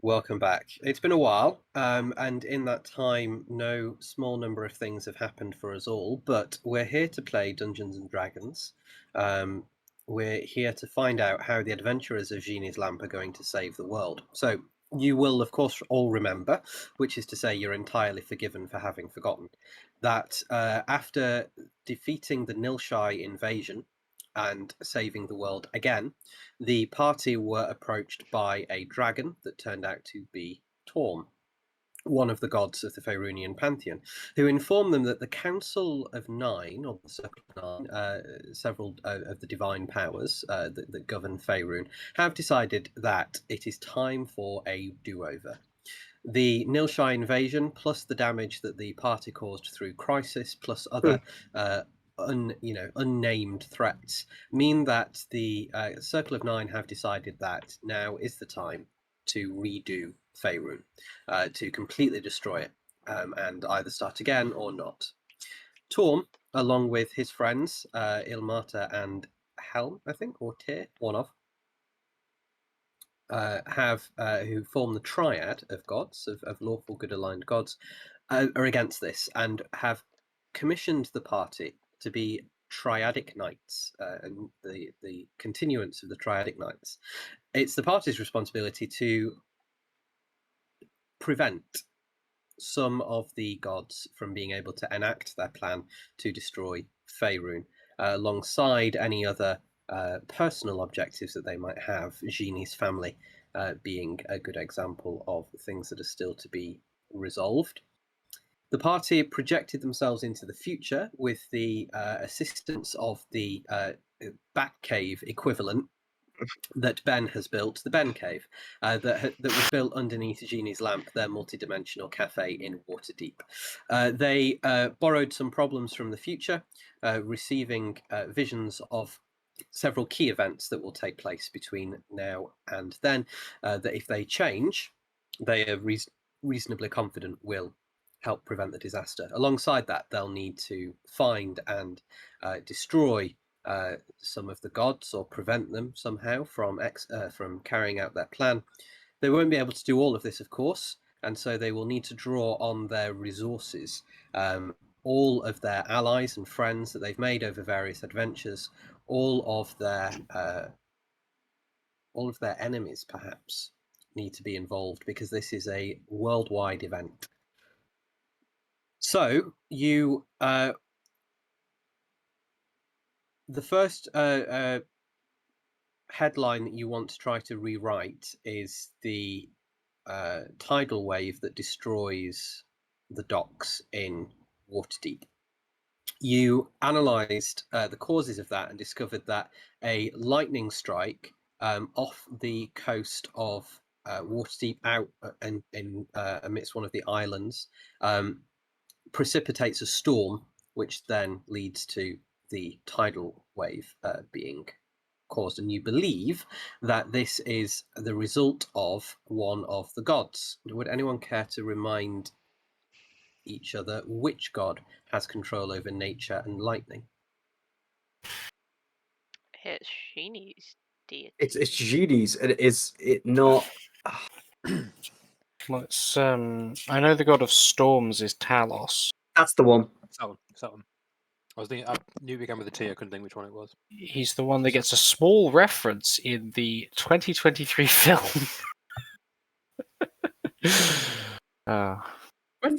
Welcome back. It's been a while, and in that time, no small number of things have happened for us all. But we're here to play Dungeons and Dragons. Um, we're here to find out how the adventurers of Genie's Lamp are going to save the world. So you will, of course, all remember, which is to say, you're entirely forgiven for having forgotten that after defeating the Nilshai invasion and saving the world again, the party were approached by a dragon that turned out to be Torm, one of the gods of the Faerunian pantheon, who informed them that the Council of Nine, or the Circle of Nine, several of the divine powers that govern Faerun, have decided that it is time for a do-over. The Nilshai invasion, plus the damage that the party caused through Crisis, plus other uh, unnamed threats, mean that the Circle of Nine have decided that now is the time to redo Faerun, to completely destroy it, and either start again or not. Torm, along with his friends Ilmata and Helm, I think, or Tyr, one of, who form the triad of gods, of lawful good aligned gods, are against this and have commissioned the party to be triadic knights, and the continuance of the triadic knights. It's the party's responsibility to prevent some of the gods from being able to enact their plan to destroy Faerun, alongside any other personal objectives that they might have, Genie's family being a good example of things that are still to be resolved. The party projected themselves into the future with the assistance of the Batcave equivalent that Ben has built, the Ben Cave, that was built underneath Genie's Lamp, their multi-dimensional cafe in Waterdeep. They borrowed some problems from the future, receiving visions of several key events that will take place between now and then, that if they change, they are reasonably confident will help prevent the disaster. Alongside that, they'll need to find and destroy some of the gods, or prevent them somehow from carrying out their plan. They won't be able to do all of this, of course, and so they will need to draw on their resources, all of their allies and friends that they've made over various adventures, all of their enemies, perhaps, need to be involved, because this is a worldwide event. So you the first headline that you want to try to rewrite is the tidal wave that destroys the docks in Waterdeep. You analysed the causes of that and discovered that a lightning strike off the coast of Waterdeep, out in amidst one of the islands, precipitates a storm, which then leads to the tidal wave being caused. And you believe that this is the result of one of the gods. Would anyone care to remind each other which god has control over nature and lightning? It's Genie's deity. It's Genie's, and is it not? Let's. I know the god of storms is Talos. That's the one. That one. I was thinking. I knew it began with a T. I couldn't think which one it was. He's the one that gets a small reference in the 2023 film. When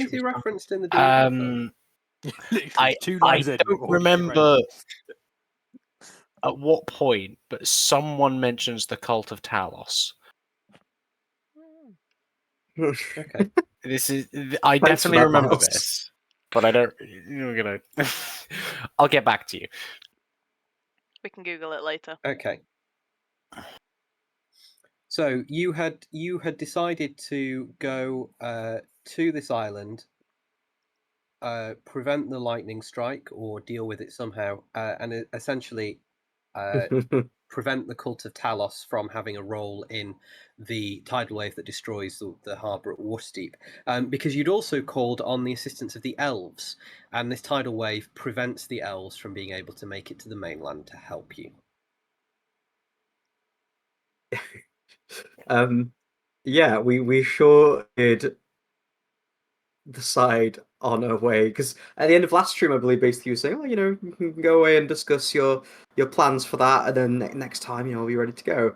is he referenced in the film? I don't remember at what point, but someone mentions the cult of Talos. Okay. I definitely remember this, but I don't. You're gonna. I'll get back to you. We can Google it later. Okay. So you had decided to go to this island, prevent the lightning strike or deal with it somehow, and essentially prevent the cult of Talos from having a role in the tidal wave that destroys the harbour at Waterdeep. Because you'd also called on the assistance of the elves, and this tidal wave prevents the elves from being able to make it to the mainland to help you. Yeah, we sure did decide on a way because at the end of last stream, I believe basically you were saying, "Oh, you can go away and discuss your plans for that, and then next time, we'll be ready to go."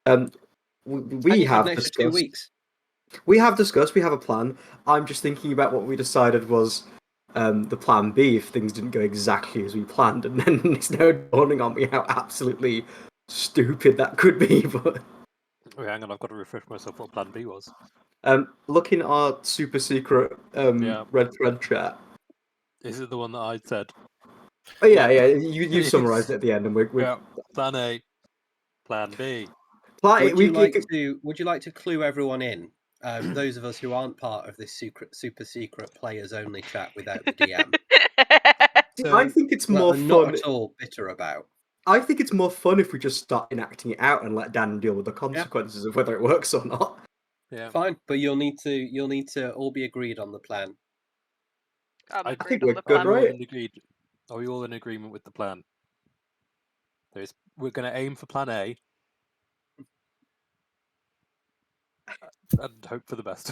Um, And we you said have no for 2 discussed. weeks. We have discussed. We have a plan. I'm just thinking about what we decided was the plan B if things didn't go exactly as we planned, and then it's now dawning on me how absolutely stupid that could be. But Wait, hang on, I've got to refresh myself what Plan B was. looking at our super secret Yeah. red thread chat. Is it the one that I said? Oh yeah, Yeah. You summarized it at the end, and we're Yeah. Plan A, Plan B. Would you like to clue everyone in? Those of us who aren't part of this super secret players only chat without the DM, I think it's that more are not fun. at all bitter about. I think it's more fun if we just start enacting it out and let Dan deal with the consequences of whether it works or not. Yeah. Fine, but you'll need to all be agreed on the plan. I'm I think agreed we're on the good, Are we plan. all right? agreed? Are we all in agreement with the plan? We're going to aim for Plan A and hope for the best.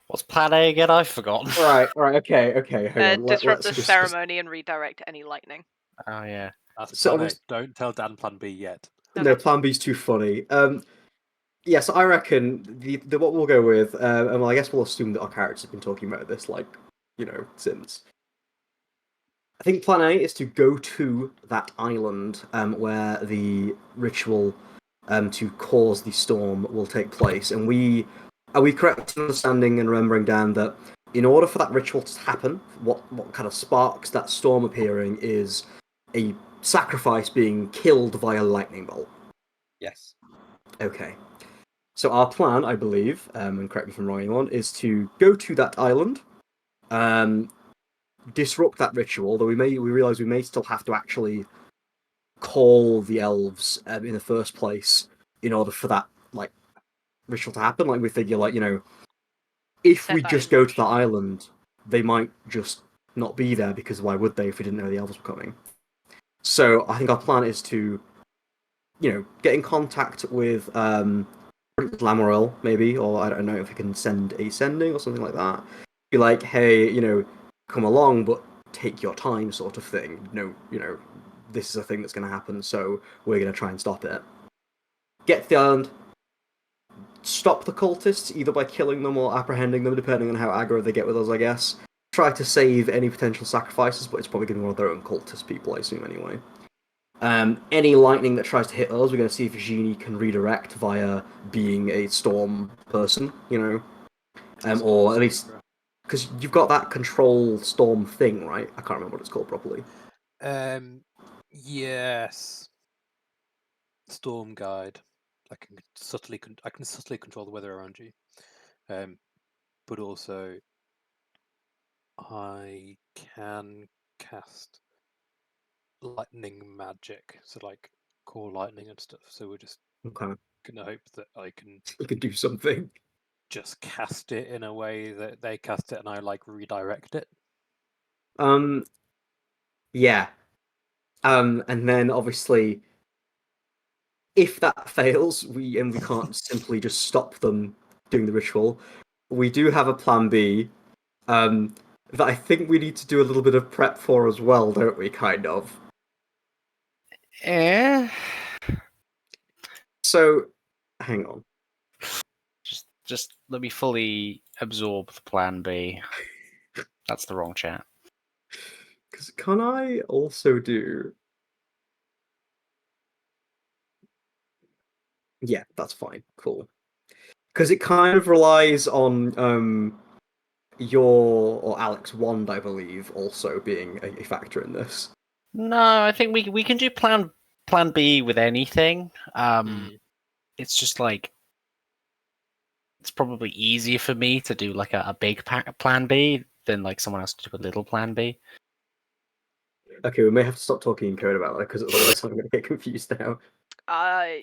What's plan A again? I've forgotten. Right, okay. Hang on. Disrupt Let's the just. ceremony and redirect any lightning. Oh yeah. That's So Plan A. Don't tell Dan Plan B yet. no, Okay. Plan B's too funny. Yes, I reckon the what we'll go with, and well, I guess we'll assume that our characters have been talking about this since. I think Plan A is to go to that island where the ritual to cause the storm will take place, and are we correct in understanding and remembering, Dan, that in order for that ritual to happen, what kind of sparks that storm appearing is a sacrifice being killed via lightning bolt. Yes. Okay. So our plan, I believe, and correct me if I'm wrong, anyone, is to go to that island, disrupt that ritual. Although we realize we may still have to actually call the elves in the first place in order for that ritual to happen. Like we figure, if Set we that just in go to that motion. island, they might just not be there because why would they if we didn't know the elves were coming? So I think our plan is to, get in contact with Lamoral, maybe, or I don't know if we can send a sending or something like that. Be like, hey, come along, but take your time, sort of thing. This is a thing that's going to happen, so we're going to try and stop it. Get to the island, stop the cultists, either by killing them or apprehending them, depending on how aggro they get with us, I guess. Try to save any potential sacrifices, but it's probably going to be one of their own cultist people, I assume, anyway. Any lightning that tries to hit us, we're going to see if Génie can redirect via being a storm person, or at least because you've got that control storm thing, right? I can't remember what it's called properly. Yes. Storm guide. I can subtly control the weather around you. But also I can cast lightning magic, so like core lightning and stuff. So we're just Okay, gonna hope that I can you can do something. just cast it in a way that they cast it and I redirect it. Yeah. And then obviously, if that fails, we can't simply just stop them doing the ritual. We do have a plan B, that I think we need to do a little bit of prep for as well, don't we? Kind of. Eh. So, hang on. Just let me fully absorb the plan B. That's the wrong chat. Because can I also do? Yeah, that's fine. Cool. Because it kind of relies on your or Alex wand, I believe, also being a factor in this. No, I think we can do plan B with anything. It's just it's probably easier for me to do a big plan B than someone else to do a little plan B. Okay, we may have to stop talking in code about that because otherwise I'm going to get confused now.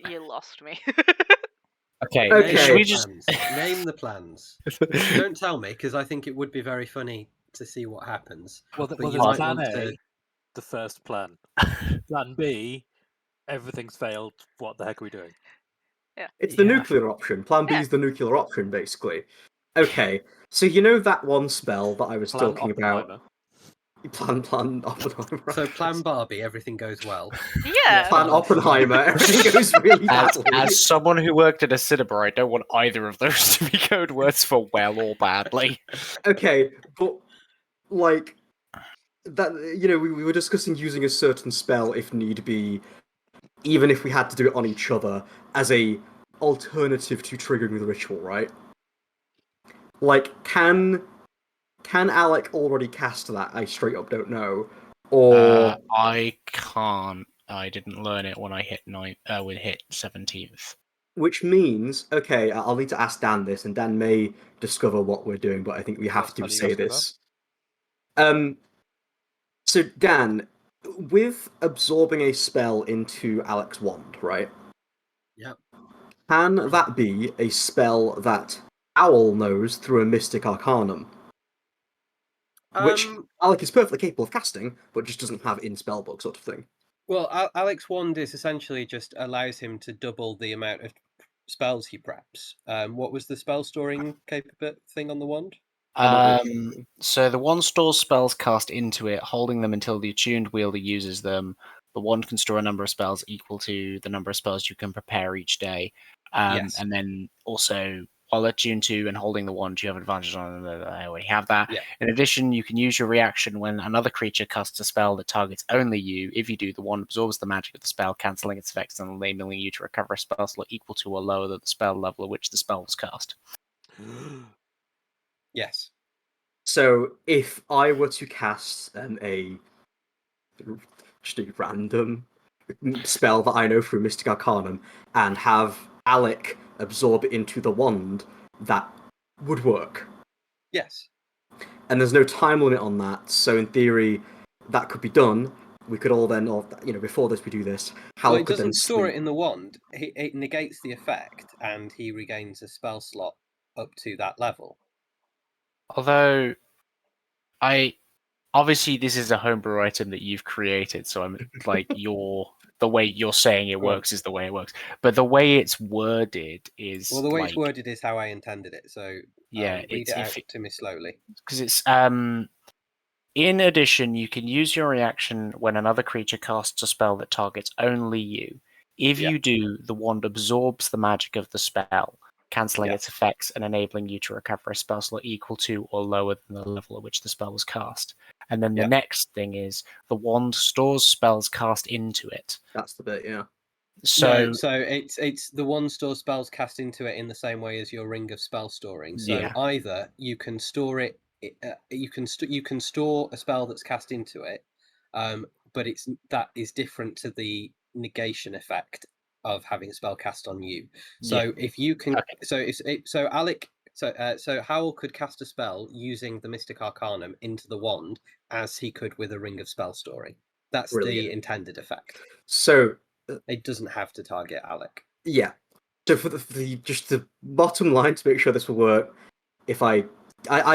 You lost me. Okay, Okay. should we just Name the plans? Don't tell me because I think it would be very funny to see what happens. Well, But there's you might plan want A, to. the first plan. Plan B, everything's failed. What the heck are we doing? It's the Yeah. nuclear option. Plan B Yeah. is the nuclear option, basically. Okay, so you know that one spell that I was Plan talking about? Oppenheimer. Plan Oppenheimer. So plan Barbie, everything goes well. Yeah. Plan Oppenheimer, everything goes really badly. As someone who worked at a cinema, I don't want either of those to be code words for well or badly. Okay, but like that, we were discussing using a certain spell if need be, even if we had to do it on each other as a alternative to triggering the ritual, right? Like, can Alec already cast that? I straight up don't know. Or I can't. I didn't learn it when I hit when hit 17th. which means, okay, I'll need to ask Dan this, and Dan may discover what we're doing, but I think we have What to spell are you say asking this. So Dan, with absorbing a spell into Alec's wand, right? Yep. Can that be a spell that Owl knows through a Mystic Arcanum? Which Alec is perfectly capable of casting, but just doesn't have in spellbook sort of thing. Well, Alex Wand is essentially just allows him to double the amount of spells he preps. What was the spell storing capable thing on the wand? So the wand stores spells cast into it, holding them until the attuned wielder uses them. The wand can store a number of spells equal to the number of spells you can prepare each day. Yes. And then also, while attuned to and holding the wand, you have advantage on them. I already have that. Yeah. In addition, you can use your reaction when another creature casts a spell that targets only you. If you do, the wand absorbs the magic of the spell, cancelling its effects and enabling you to recover a spell slot equal to or lower than the spell level at which the spell was cast. Yes. So if I were to cast just a random spell that I know through Mystic Arcanum and have Alec absorb it into the wand, that would work. Yes. And there's no time limit on that, so in theory, that could be done. We could all then, or before this, we do this. Hal Well, it could then doesn't store sleep. it in the wand. It negates the effect, and he regains a spell slot up to that level. Although, obviously this is a homebrew item that you've created, so I'm like the way you're saying it works is the way it works. But the way it's worded is Well, the way it's worded is how I intended it. So yeah, read it out to me slowly. Because it's in addition, you can use your reaction when another creature casts a spell that targets only you. If you do, the wand absorbs the magic of the spell, cancelling its effects and enabling you to recover a spell slot equal to or lower than the level at which the spell was cast. And then the next thing is the wand stores spells cast into it. That's the bit, yeah. So it's the one store spells cast into it in the same way as your ring of spell storing. So either you can store it, you can store a spell that's cast into it, but that is different to the negation effect of having a spell cast on you. So if you can, so Alec. So Howell could cast a spell using the Mystic Arcanum into the wand as he could with a ring of spell storing. That's the intended effect. So it doesn't have to target Alec. Yeah. So for the just the bottom line to make sure this will work, if I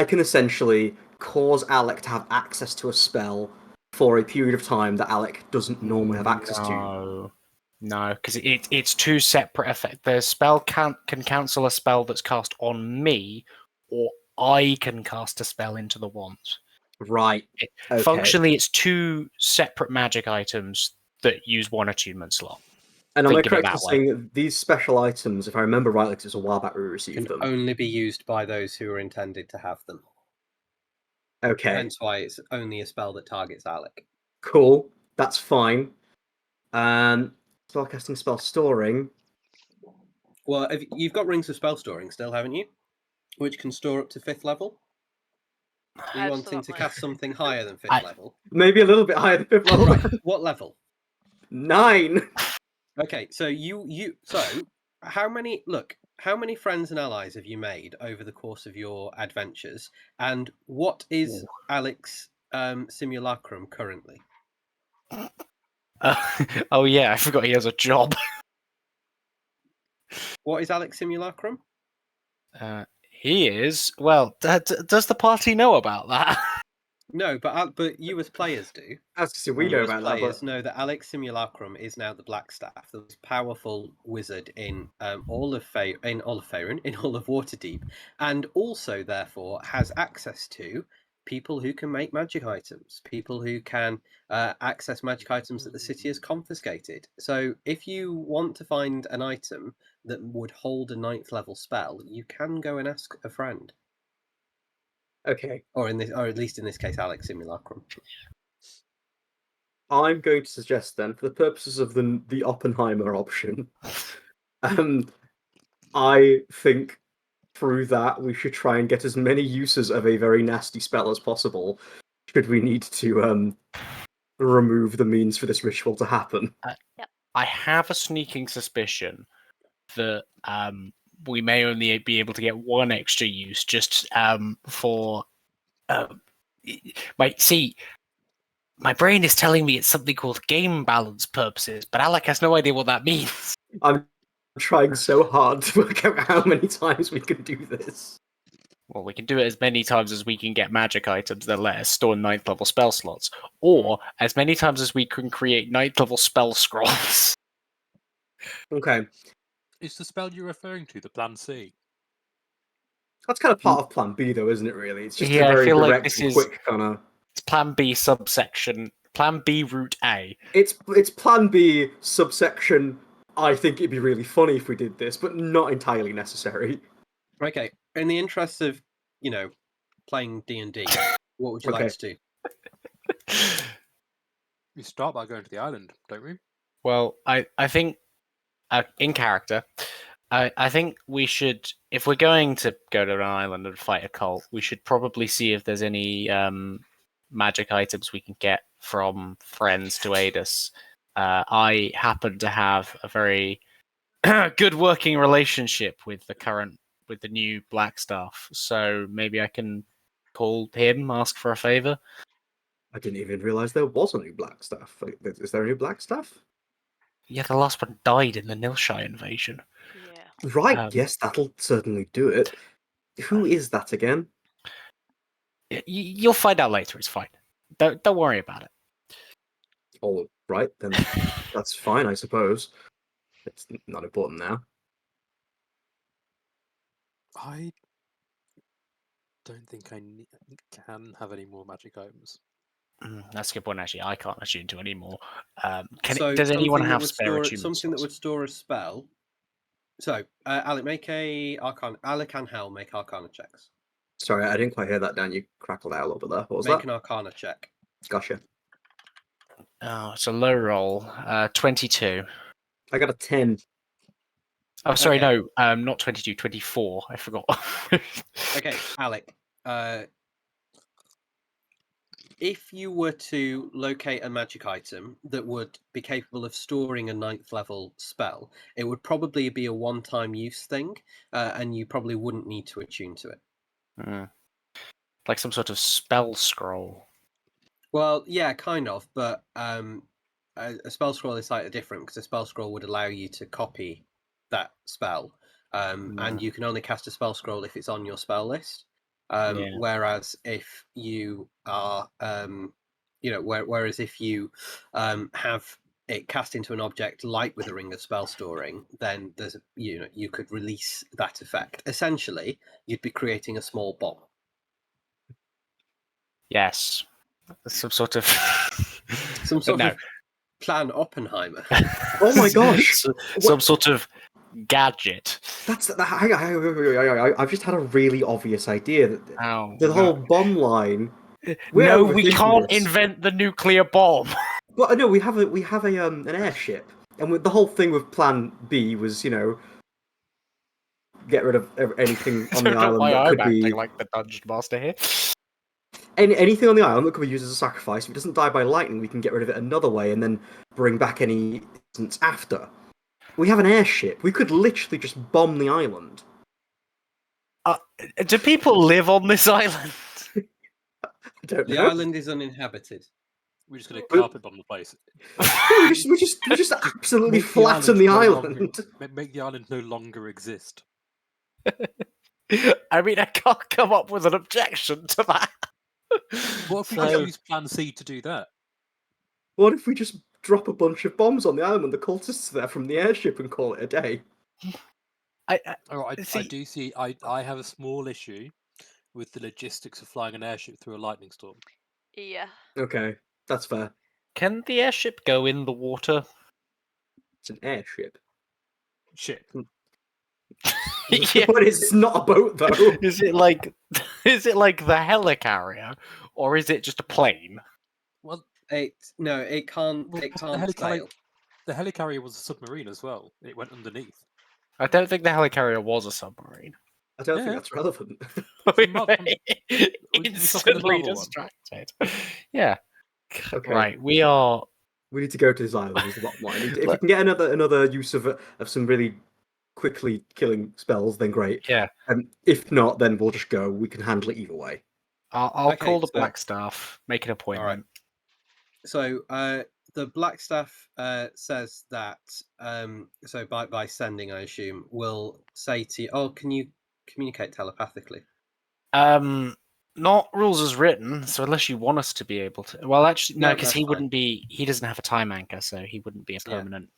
can essentially cause Alec to have access to a spell for a period of time that Alec doesn't normally have access to. No, because it's two separate effects. The spell can cancel a spell that's cast on me, or I can cast a spell into the wand. Right. Okay. Functionally, it's two separate magic items that use one attunement slot. And am I correct in saying these special items, if I remember rightly, because it was a while back we received them, can only be used by those who are intended to have them. Okay. Hence why it's only a spell that targets Alec. Cool. That's fine. Spellcasting, spell storing. Well, you've got rings of spell storing still, haven't you? Which can store up to 5th level. Are you wanting to cast something higher than 5th level? Maybe a little bit higher than 5th level. Right. What level? 9. Okay, so how many friends and allies have you made over the course of your adventures, and what is Alec's simulacrum currently? Oh yeah, I forgot he has a job. What is Alec's simulacrum? He is. Well, does the party know about that? No, but you as players do. As to say, we You know as about that, players but know that Alex Simulacrum is now the Blackstaff, the most powerful wizard in all of Faerun, in all of Waterdeep, and also therefore has access to people who can make magic items, people who can access magic items that the city has confiscated. So if you want to find an item that would hold a 9th level spell, you can go and ask a friend, okay. or at least in this case, Alex Simulacrum. I'm going to suggest then, for the purposes of the Oppenheimer option, I think through that we should try and get as many uses of a very nasty spell as possible. Should we need to remove the means for this ritual to happen? I have a sneaking suspicion that we may only be able to get one extra use just for. My brain is telling me it's something called game balance purposes, but Alec has no idea what that means. I'm trying so hard to work out how many times we can do this. Well, we can do it as many times as we can get magic items that let us store 9th level spell slots, or as many times as we can create 9th level spell scrolls. Okay, Is the spell you're referring to the Plan C? that's kind of part of Plan B, though, isn't it? Really, it's just a Yeah, I very feel like direct this and is quick kind of. it's Plan B subsection, Plan B route A. It's Plan B subsection. I think it'd be really funny if we did this, but not entirely necessary. Okay, in the interest of playing D&D, what would you like Okay. to do? We start by going to the island, don't we? Well, I think in character, I think we should, if we're going to go to an island and fight a cult, we should probably see if there's any magic items we can get from friends to aid us. I happen to have a very good working relationship with the new black staff, so maybe I can call him, ask for a favor. I didn't even realize there was a new black staff. Is there a new black staff? Yeah, the last one died in the Nilshire invasion. Yeah. Right. Yes, that'll certainly do it. Who is that again? You'll find out later. It's fine. Don't worry about it. All right, then that's fine, I suppose. It's not important now. I don't think I can have any more magic items. That's a good point, actually. I can't attune to any more. So does anyone something that have would spare store attunement something that slots? would store a spell? So, Alec, Alec and Hal make Arcana checks. Sorry, I didn't quite hear that, Dan. You crackled out a little bit there. What was Make that? an Arcana check. Gotcha. Oh, it's a low roll. 22. I got a 10. Oh, sorry, Okay. no, not 22, 24. I forgot. Okay, Alec. If you were to locate a magic item that would be capable of storing a 9th level spell, it would probably be a one-time use thing, and you probably wouldn't need to attune to it. Like some sort of spell scroll. Well, yeah, kind of, but a spell scroll is slightly different because a spell scroll would allow you to copy that spell, and you can only cast a spell scroll if it's on your spell list. Whereas if you are, whereas if you have it cast into an object like with a ring of spell storing, then there's you could release that effect. Essentially, you'd be creating a small bomb. Yes. Some sort of... Some sort of Plan Oppenheimer. Oh my gosh! Some sort of gadget. I've just had a really obvious idea. The whole bomb line. No, we overthinking can't this. invent the nuclear bomb. But no, we have an airship, and the whole thing with Plan B was, get rid of anything on the island Why that I'm could be acting like the dungeon master here. anything on the island that could be used as a sacrifice. If it doesn't die by lightning, we can get rid of it another way, and then bring back any instance after. We have an airship. We could literally just bomb the island. Do people live on this island? I don't The know. island is uninhabited. We're just going to carpet bomb the place. we just absolutely Make the flatten the island island. Make the island no longer exist. I mean, I can't come up with an objection to that. What if we So- just use Plan C to do that? What if we just drop a bunch of bombs on the island when the cultists are there from the airship and call it a day? I I See- do see. I have a small issue with the logistics of flying an airship through a lightning storm. Yeah. Okay, that's fair. can the airship go in the water? It's an airship. Ship. Yeah. But it's not a boat, though. Is it like the helicarrier, or is it just a plane? Well, It can't. Well, It the can't helicarrier- sail. the helicarrier was a submarine as well. It went underneath. I don't think the helicarrier was a submarine. I don't Yeah. think that's relevant. Instantly Marvel one? distracted. Yeah. Okay. Right. We are. We need to go to this island. Is the bottom line. If we can get another use of some really quickly killing spells, then great. Yeah. If not, then we'll just go. We can handle it either way. I'll Okay, call the so- black staff. Make an appointment. So the black staff says that. So by sending, I assume, will say to you, "Oh, can you communicate telepathically?" Not rules as written. So unless you want us to be able to, well, actually, no, No, because that's he fine. wouldn't be. He doesn't have a time anchor, so he wouldn't be a Yeah. permanent.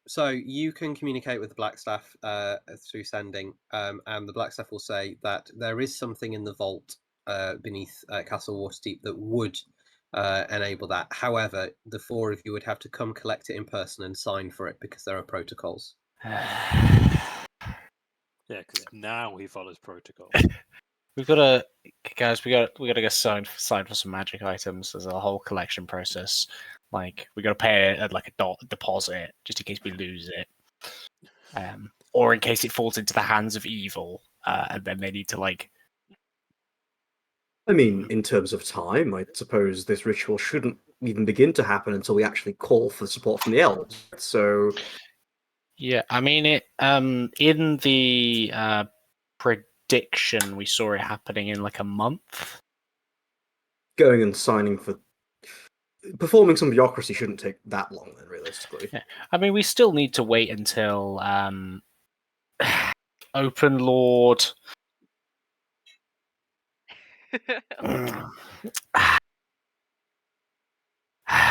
So you can communicate with the black staff through sending, and the black staff will say that there is something in the vault beneath Castle Waterdeep that would enable that. However, the four of you would have to come collect it in person and sign for it because there are protocols. Yeah, because now he follows protocol. We've got to, guys. We got to get signed for some magic items. There's a whole collection process. Like we got to pay like a deposit just in case we lose it, or in case it falls into the hands of evil, and then they need to like. I mean, in terms of time, I suppose this ritual shouldn't even begin to happen until we actually call for support from the elves. So, Yeah, I mean it. In the prediction, we saw it happening in like a month. going and signing for performing some bureaucracy shouldn't take that long, then, realistically. Yeah. I mean, we still need to wait until Open Lord.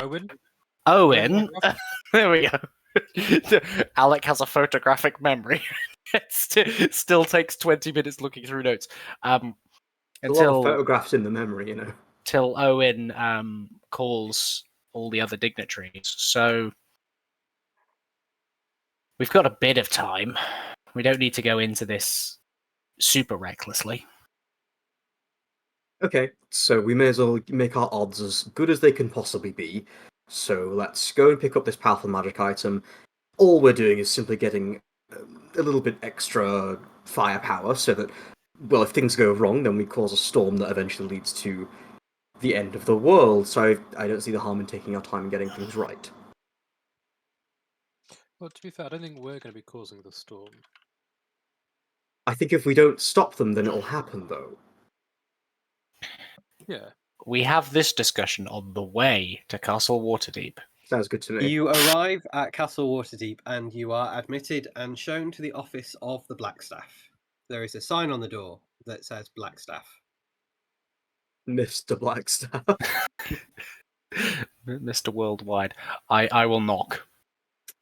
Owen? Owen. There we go. Alec has a photographic memory. It still takes 20 minutes looking through notes. A lot of Until photographs in the memory, you know. till Owen calls all the other dignitaries. So we've got a bit of time. We don't need to go into this super recklessly. Okay, so we may as well make our odds as good as they can possibly be. So let's go and pick up this powerful magic item. All we're doing is simply getting a little bit extra firepower so that, well, if things go wrong, then we cause a storm that eventually leads to the end of the world. So I don't see the harm in taking our time and getting things right. Well, to be fair, I don't think we're going to be causing the storm. I think if we don't stop them, then it'll happen, though. Yeah. We have this discussion on the way to Castle Waterdeep. Sounds good to me. You arrive at Castle Waterdeep and you are admitted and shown to the office of the Blackstaff. There is a sign on the door that says Blackstaff. Mr. Blackstaff. Mr. Worldwide. I will knock.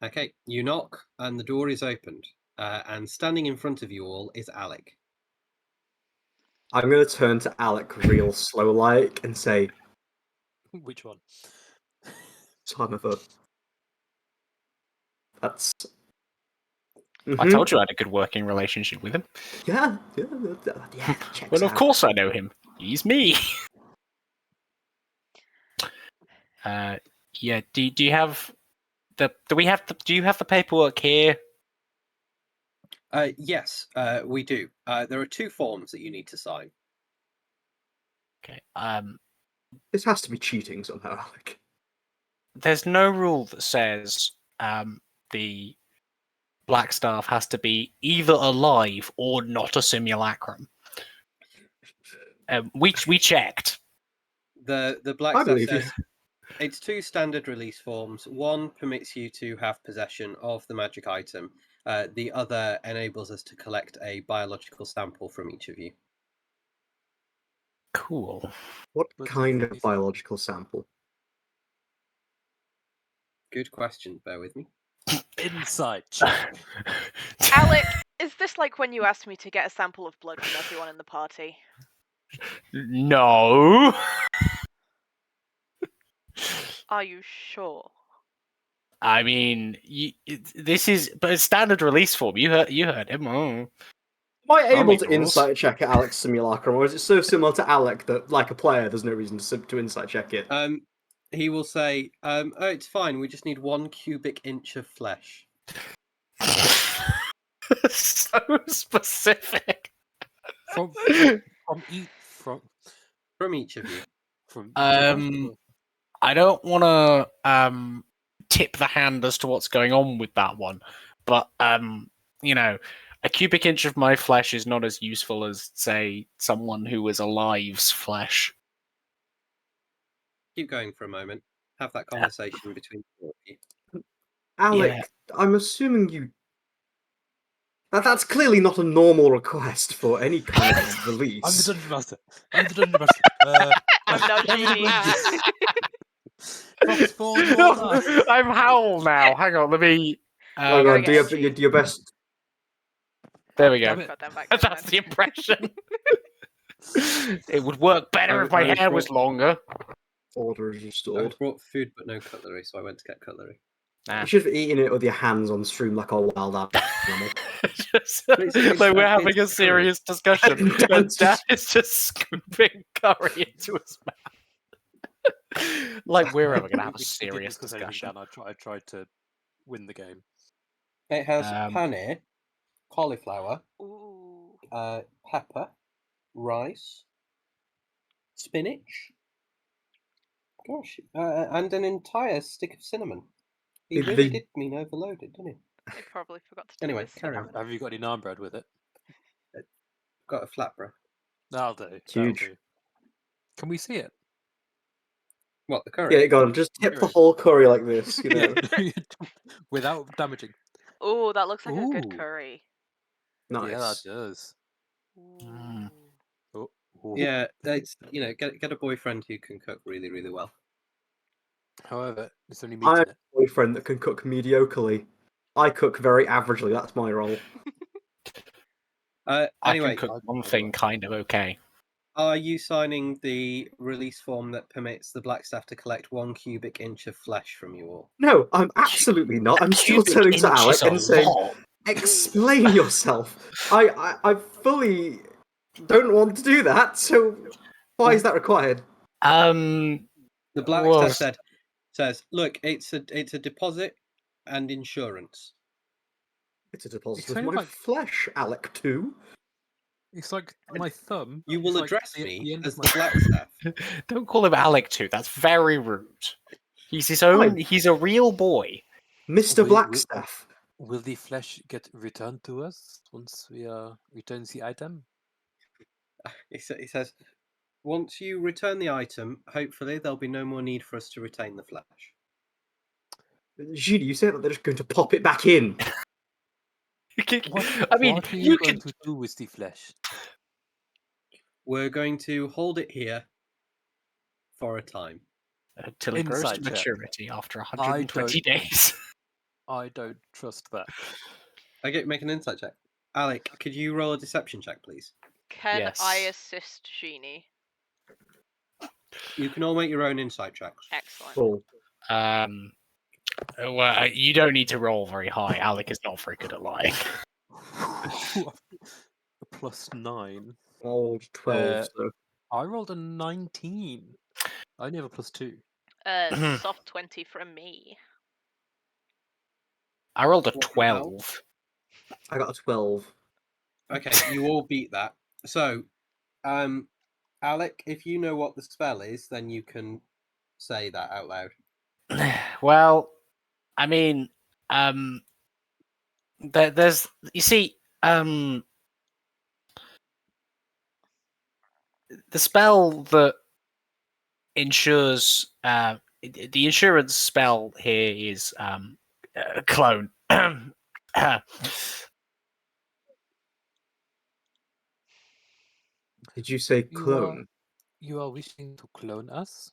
Okay, you knock and the door is opened. And standing in front of you all is Alec. I'm going to turn to Alec real slow-like and say, Which one? time of a... That's... I told you I had a good working relationship with him. Yeah, checks Well, of out. course I know him. He's me. Yeah. Do you have the? Do you have the paperwork here? Yes, we do. There are two forms that you need to sign. Okay. This has to be cheating somehow, Alec. There's no rule that says the black staff has to be either alive or not a simulacrum. We checked. The I Blackstaff believe you. says it's two standard release forms. One permits you to have possession of the magic item. The other enables us to collect a biological sample from each of you. Cool. What But kind if- of biological sample? Good question. Bear with me. Insight check. Alec, is this like when you asked me to get a sample of blood from everyone in the party? No. Are you sure? I mean, this is but it's standard release form. You heard him. Oh. Am I I'll able make to the rules. insight check at Alec's simulacrum, or is it so similar to Alec that, like a player, there's no reason to insight check it? He will say, "Oh, it's fine. We just need 1 cubic inch of flesh So specific. From each from from each of you." from I don't want to tip the hand as to what's going on with that one, but you know, a cubic inch of my flesh is not as useful as, say, someone who is alive's flesh. Keep going for a moment. Have that conversation between the two of you. Alec, Yeah. I'm assuming you. That's clearly not a normal request for any kind of I'm the release. dungeon master. I'm the dungeon master. I'm not let me Génie. win this. Fox spawn or not. I'm Howl now. Hang on, let me. Oh gotta god, do get your, do your best. There we go. Damn it. Got them back That's the impression. It would work better if my I hair was brought- longer. Order is I restored. brought food but no cutlery, so I went to get cutlery. Nah. You should have eaten it with your hands on stream like a wild animal. it's- like we're having it's a curry. serious discussion. And and Dan's Dan just- is just scooping curry into his mouth. Like we're ever going to have a We didn't serious discuss anything, discussion. Dan. I tried to win the game. It has Um, paneer, cauliflower, Ooh. pepper, rice, spinach. Gosh, and an entire stick of cinnamon. He Did really they- did mean overloaded, didn't he? They probably forgot to do Anyway, this. carry on. Have you got any naan bread with it? Got a flatbread. That'll do. That'll Huge. do. Can we see it? What, the curry? Yeah, go on, just tip the Curry. whole curry like this, you know. Without damaging. Ooh, that looks like a good Ooh. curry. Nice. Yeah, that does. Mm. Ooh. Oh. Yeah, it's get a boyfriend who can cook really, really well. However, there's only meat I have in it. a boyfriend that can cook mediocrely. I cook very averagely, that's my role. I Anyway, can cook one thing kind of okay. are you signing the release form that permits the Blackstaff to collect 1 cubic inch of flesh from you all? No, I'm absolutely not. I'm still Cubic turning to inch Alec is a and saying, lot. explain yourself. I fully don't want to do that, so why is that required? The Well, Blackstaff says, look, it's a deposit and insurance. It's a deposit It's of only my like- flesh, Alec, too. It's like my thumb. You It's will like address the me end as of the my- Blackstaff. don't call him Alec too. That's very rude. He's his own. Fine. He's a real boy. Mr. We- Blackstaff. Will the flesh get returned to us once we return the item? He says, once you return the item, hopefully there'll be no more need for us to retain the flesh. Judy, you said that they're just going to pop it back in. I mean, what are you going could. to do with the flesh? We're going to hold it here for a time. Until it grows to Inside check. maturity after 120 days. I don't trust that. Okay, make an insight check. Alec, could you roll a deception check, please? Can Yes. I assist Génie? You can all make your own insight checks. Excellent. Cool. Well, you don't need to roll very high. Alec is not very good at lying. A +9. Old 12, Uh, so. I rolled a 19. I only have a +2. Soft 20 from me. I rolled a What, 12. I got a 12. Okay, you all beat that. So, Alec, if you know what the spell is, then you can say that out loud. Well, I mean, there's you see, the spell that ensures the insurance spell here is clone. Did you say You clone? You are wishing to clone us?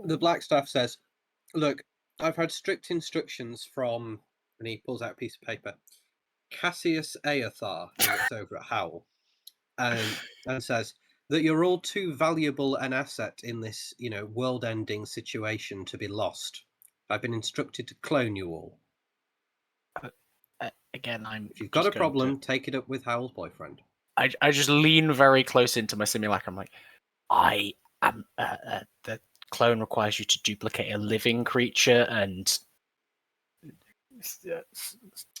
The Blackstaff says, "Look, I've had strict instructions from," and he pulls out a piece of paper, "Cassius Aethar," who looks over at Howl, and says that you're all too valuable an asset in this, world-ending situation to be lost. I've been instructed to clone you all. Again, I'm If you've got just a going problem, take it up with Howl's boyfriend." I just lean very close into my simulacrum, like, I am. The clone requires you to duplicate a living creature, and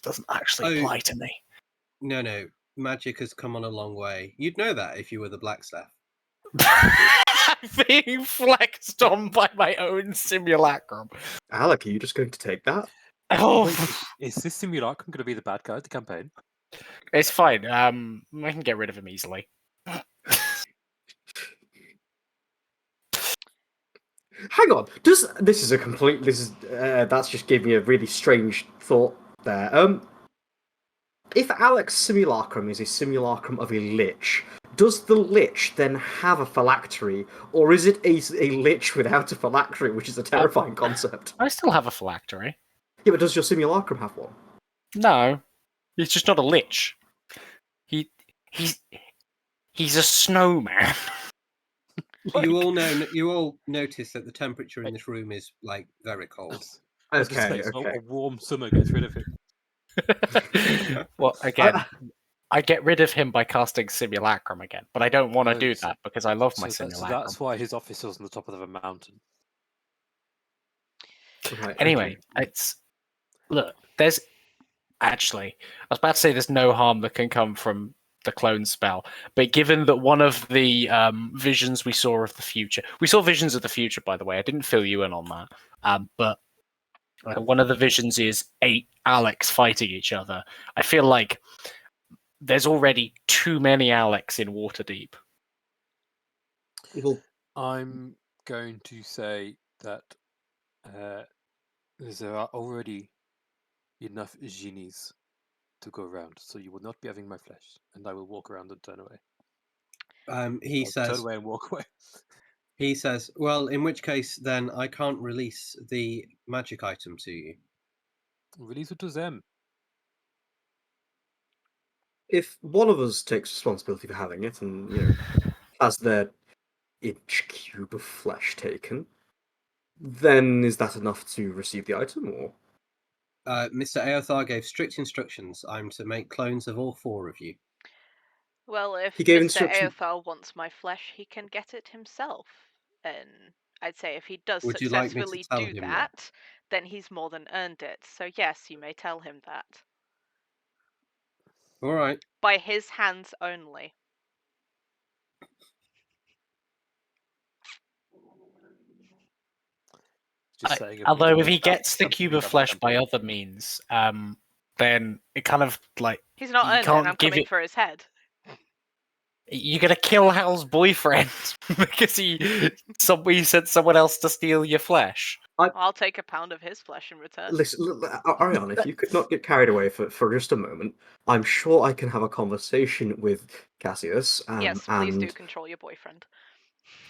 doesn't actually Oh, apply to me. no, magic has come on a long way. You'd know that if you were the Blackstaff. Being flexed on by my own simulacrum. Alec, are you just going to take that? Oh, Wait, is this simulacrum going to be the bad guy of the campaign? it's fine. I can get rid of him easily. Hang on. That's just gave me a really strange thought there. If Alec's simulacrum is a simulacrum of a lich, does the lich then have a phylactery, or is it a lich without a phylactery, which is a terrifying concept? I still have a phylactery. Yeah, but does your simulacrum have one? No, he's just not a lich. He's a snowman. You all notice that the temperature in this room is like very cold. I was gonna say, so Okay. a warm summer gets rid of him. Well, again, I get rid of him by casting simulacrum again, but I don't want to Oh, do so- that because I love my So simulacrum. that's why his office was on the top of a mountain. Right, Anyway, look. There's actually, I was about to say there's no harm that can come from the clone spell, but given that one of the visions we saw of the future, we saw visions of the future, by the way. I didn't fill you in on that, but one of the visions is 8 Alex fighting each other. I feel like there's already too many Alex in Waterdeep. Well, I'm going to say that there are already enough genies to go around, so you will not be having my flesh, and I will walk around and turn away. He I'll turn says, away and walk away. "Well, in which case, then I can't release the magic item to you." Release it to them. if one of us takes responsibility for having it, and has their inch cube of flesh taken, then is that enough to receive the item, or? Mr. Aothar gave strict instructions. I'm to make clones of all 4 of you. Well, if He gave Mr. instruction. Aothar wants my flesh, he can get it himself. And I'd say if he does Would you like me to successfully tell do him that, then he's more than earned it. So yes, you may tell him that. All right. By his hands only. Just saying. Although if he gets the cube of flesh by other means, then it kind of like He's not you earned it, can't and I'm give coming it. for his head. You're gonna kill Hal's boyfriend because he sent someone else to steal your flesh. I'll take a pound of his flesh in return. Listen, Ariane, if you could not get carried away for just a moment, I'm sure I can have a conversation with Cassius. Yes, please and do control your boyfriend.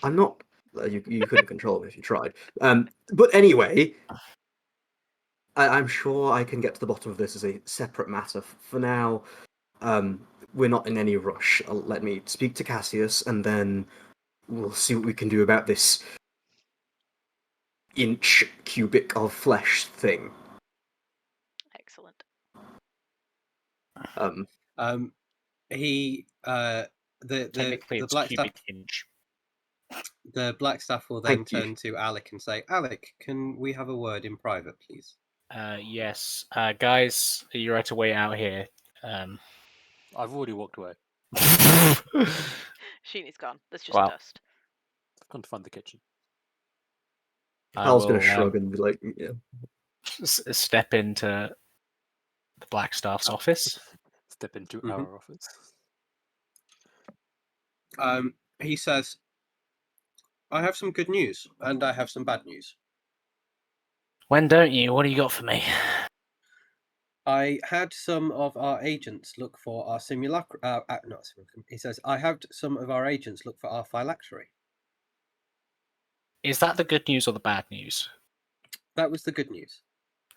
I'm not. You couldn't control him if you tried. But anyway, I'm sure I can get to the bottom of this as a separate matter. For now, we're not in any rush. Let me speak to Cassius, and then we'll see what we can do about this inch cubic of flesh thing. Excellent. He the Technically, it's Blackstaff cubic inch. the Blackstaff will then Thank you. turn to Alec and say, "Alec, can we have a word in private, please?" Yes, guys, are you right to wait out here? I've already walked away. Sheenie's gone. There's just Well. dust. I've gone to find the kitchen. I was going will to shrug and be like, yeah. step into the Blackstaff's office. Step into Mhm. our office. He says, "I have some good news, and I have some bad news. When don't you? What do you got for me? I had some of our agents look for our simulacrum. Not simulacrum. He says, I had some of our agents look for our phylactery. Is that the good news or the bad news? That was the good news.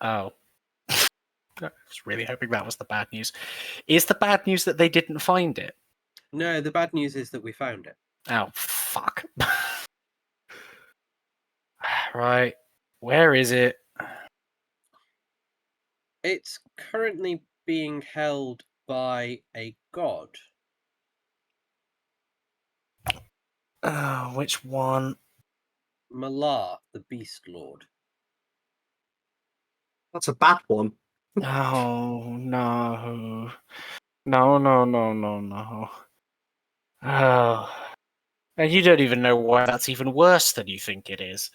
Oh. I was really hoping that was the bad news. Is the bad news that they didn't find it? No, the bad news is that we found it. Oh, fuck. Right. Where is it? It's currently being held by a god. Oh, which one? Malar, the Beast Lord. That's a bad one. Oh, no. No, no, no, no, no. Oh. And you don't even know why that's even worse than you think it is.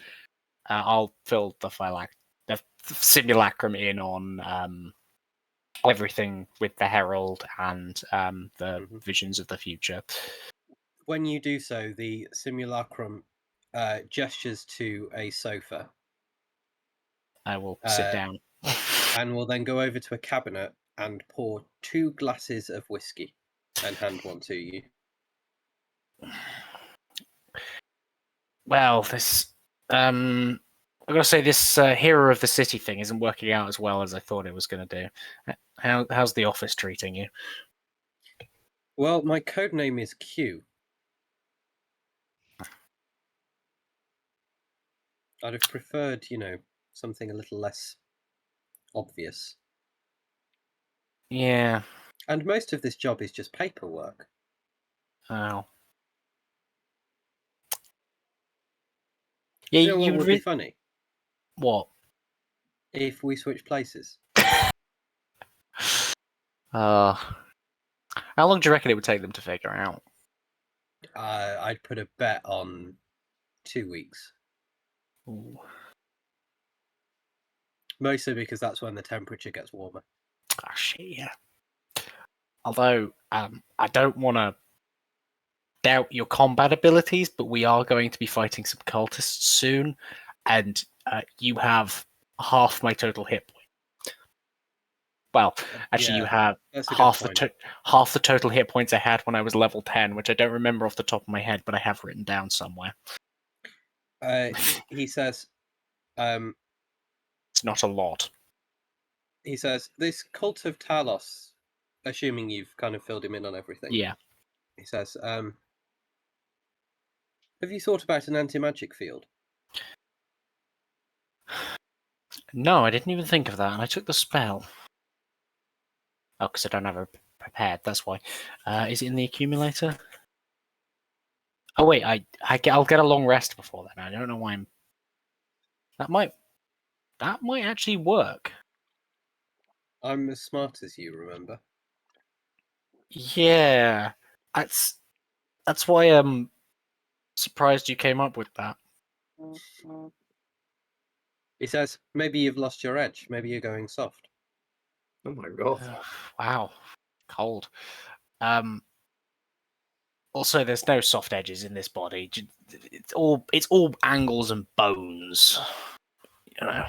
I'll fill the simulacrum in on everything with the herald and the Mhm. visions of the future. When you do so, the simulacrum gestures to a sofa I will sit down. and will then go over to a cabinet and pour 2 glasses of whiskey and hand one to you. Well, this I gotta say this hero of the city thing isn't working out as well as I thought it was going to do. How's the office treating you? Well, my code name is Q. I'd have preferred, something a little less obvious. Yeah. And most of this job is just paperwork. Oh. Yeah, You know what you would be funny? what? If we switch places. How long do you reckon it would take them to figure out? I'd put a bet on 2 weeks. Ooh. Mostly because that's when the temperature gets warmer. Oh, shit, yeah. Although, I don't want to doubt your combat abilities, but we are going to be fighting some cultists soon, and you have half my total hit point. Well, actually, you Yeah, have that's a good half point. half the total hit points I had when I was level 10, which I don't remember off the top of my head, but I have written down somewhere. He says, It's not a lot. this cult of Talos, assuming you've kind of filled him in on everything. Yeah. He says, have you thought about an anti-magic field? No, I didn't even think of that, and I took the spell. Oh, because I don't have it prepared, that's why. Is it in the accumulator? Oh, wait, I'll get a long rest before then. I don't know why I'm... That might actually work. I'm as smart as you, remember? Yeah. That's why I'm surprised you came up with that. He says, maybe you've lost your edge. Maybe you're going soft. Oh my god. Wow. Cold. Also, there's no soft edges in this body. It's all angles and bones. You know,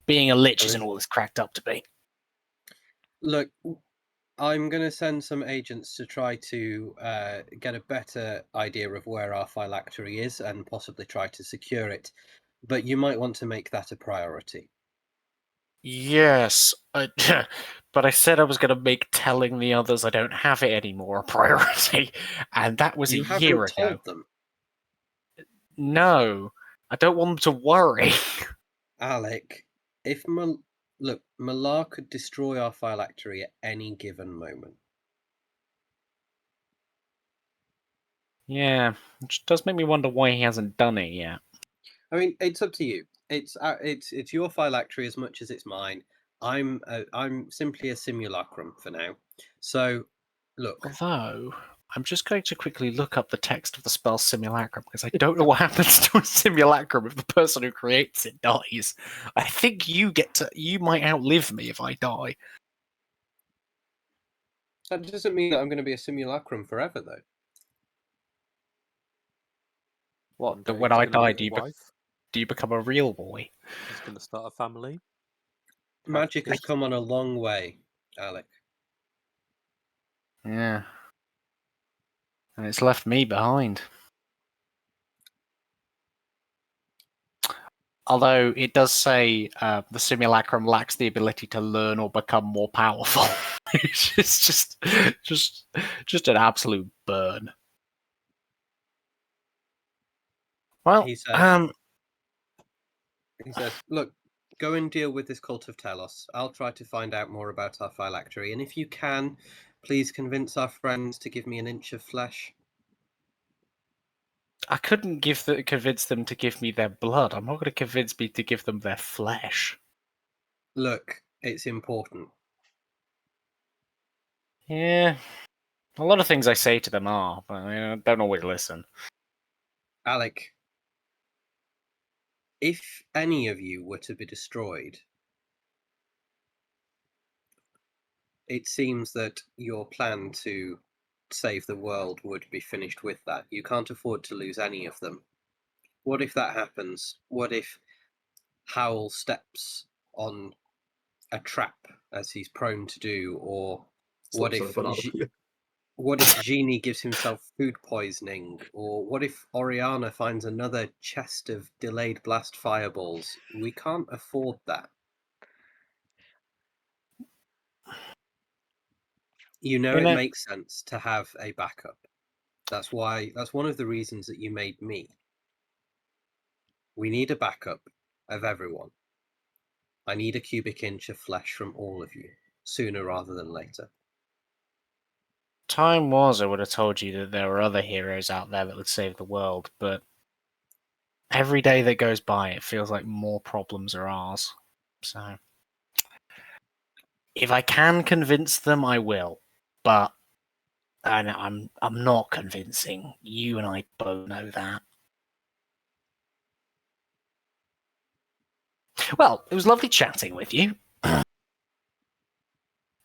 being a lich isn't all it's cracked up to be. Look, I'm going to send some agents to try to get a better idea of where our phylactery is and possibly try to secure it. But you might want to make that a priority. Yes, but I said I was going to make telling the others I don't have it anymore a priority, and that was You a haven't year told ago. them, No, I don't want them to worry. Alec. If look, Malar could destroy our phylactery at any given moment. Yeah, which does make me wonder why he hasn't done it yet. I mean, it's up to you. It's your phylactery as much as it's mine. I'm simply a simulacrum for now. So, look, Although, I'm just going to quickly look up the text of the spell simulacrum because I don't know what happens to a simulacrum if the person who creates it dies. I think you might outlive me if I die. that doesn't mean that I'm going to be a simulacrum forever, though. What? One day When he's I gonna die, get a wife. do you become a real boy? He's gonna start a family. have Magic has kids. come on a long way, Alec. Yeah. And it's left me behind. Although it does say the simulacrum lacks the ability to learn or become more powerful. It's just an absolute burn. Well, He says, "Look, go and deal with this cult of Telos. I'll try to find out more about our phylactery, and if you can, please convince our friends to give me an inch of flesh." I couldn't convince them to give me their blood. I'm not going to convince me to give them their flesh. Look, it's important. Yeah, a lot of things I say to them are, but I don't always listen. Alec, if any of you were to be destroyed, it seems that your plan to save the world would be finished with that. You can't afford to lose any of them. What if that happens? What if Howl steps on a trap, as he's prone to do, or what Slips on a if banana peel. what if Génie gives himself food poisoning, or what if Oriana finds another chest of delayed blast fireballs? We can't afford that. You know, it makes sense to have a backup. That's one of the reasons that you made me. We need a backup of everyone. I need a cubic inch of flesh from all of you, sooner rather than later. Time was, I would have told you that there were other heroes out there that would save the world, but every day that goes by, it feels like more problems are ours. So, if I can convince them, I will. But I'm not convincing. You and I both know that. Well, it was lovely chatting with you.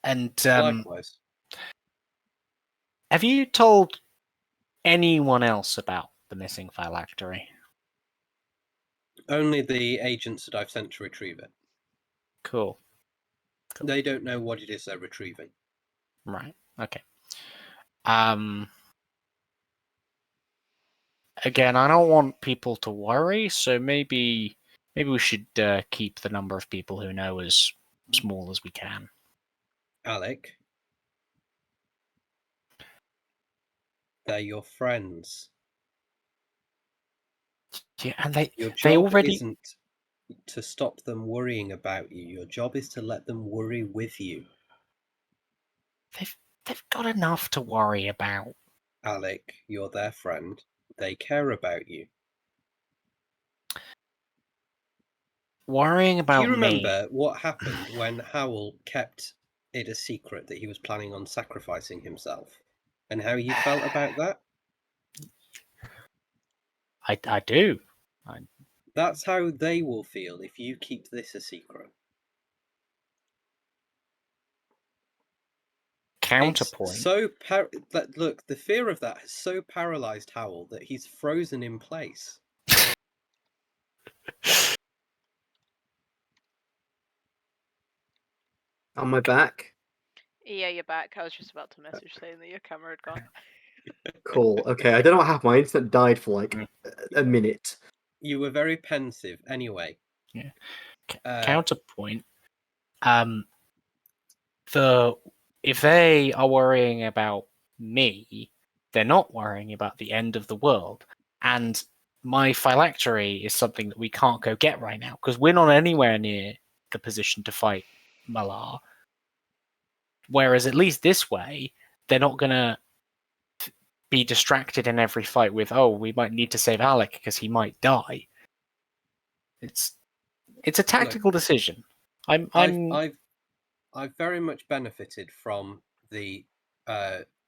And Likewise. have you told anyone else about the missing phylactery? Only the agents that I've sent to retrieve it. Cool. They don't know what it is they're retrieving. Right. Okay. Again, I don't want people to worry, so maybe we should keep the number of people who know as small as we can. Alec, they're your friends. Yeah, and Your they job already isn't to stop them worrying about you. Your job is to let them worry with you. they've got enough to worry about. Alec, you're their friend. They care about you. Worrying Do about you me. remember what happened when Howl kept it a secret that he was planning on sacrificing himself? And how you felt about that? I do. That's how they will feel if you keep this a secret. Counterpoint. It's so look, the fear of that has so paralyzed Howl that he's frozen in place. On my back. Yeah, you're back. I was just about to message saying that your camera had gone. Cool. Okay, I don't know what happened. My internet died for like a minute. You were very pensive. Anyway. Yeah. Uh, Counterpoint. If they are worrying about me, they're not worrying about the end of the world. And my phylactery is something that we can't go get right now because we're not anywhere near the position to fight Malar. Whereas at least this way, they're not going to be distracted in every fight with, oh, we might need to save Alec because he might die. It's a tactical decision. I've very much benefited from the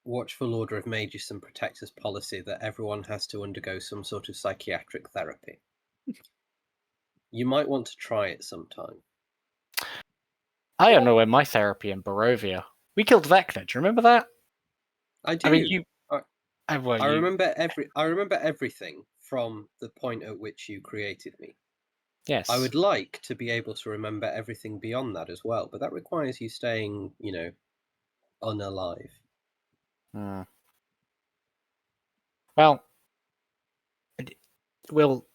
watchful order of mages and protectors policy that everyone has to undergo some sort of psychiatric therapy. You might want to try it sometime. I don't know where my therapy in Barovia. We killed Vecna. Do you remember that? I do. I mean, you. I remember everything from the point at which you created me. Yes. I would like to be able to remember everything beyond that as well, but that requires you staying, unalive. Well, we'll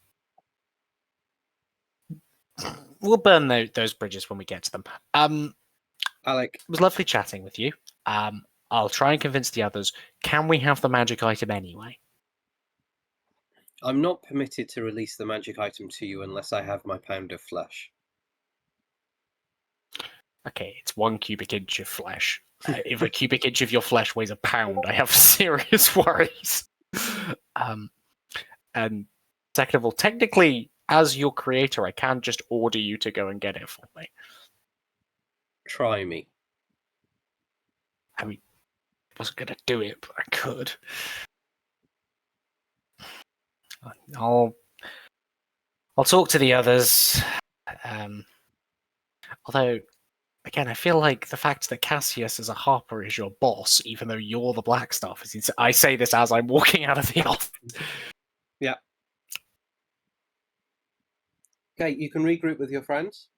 we'll burn those bridges when we get to them. Alec, It was lovely chatting with you. I'll try and convince the others. Can we have the magic item anyway? I'm not permitted to release the magic item to you unless I have my pound of flesh. Okay, it's 1 cubic inch of flesh. If a cubic inch of your flesh weighs a pound, I have serious worries. And second of all, technically, as your creator, I can just order you to go and get it for me. Try me. I mean, I wasn't going to do it, but I could. I'll talk to the others. Although, again, I feel like the fact that Cassius as a Harper is your boss, even though you're the Black Staff, is I say this as I'm walking out of the office. Yeah. Okay, you can regroup with your friends.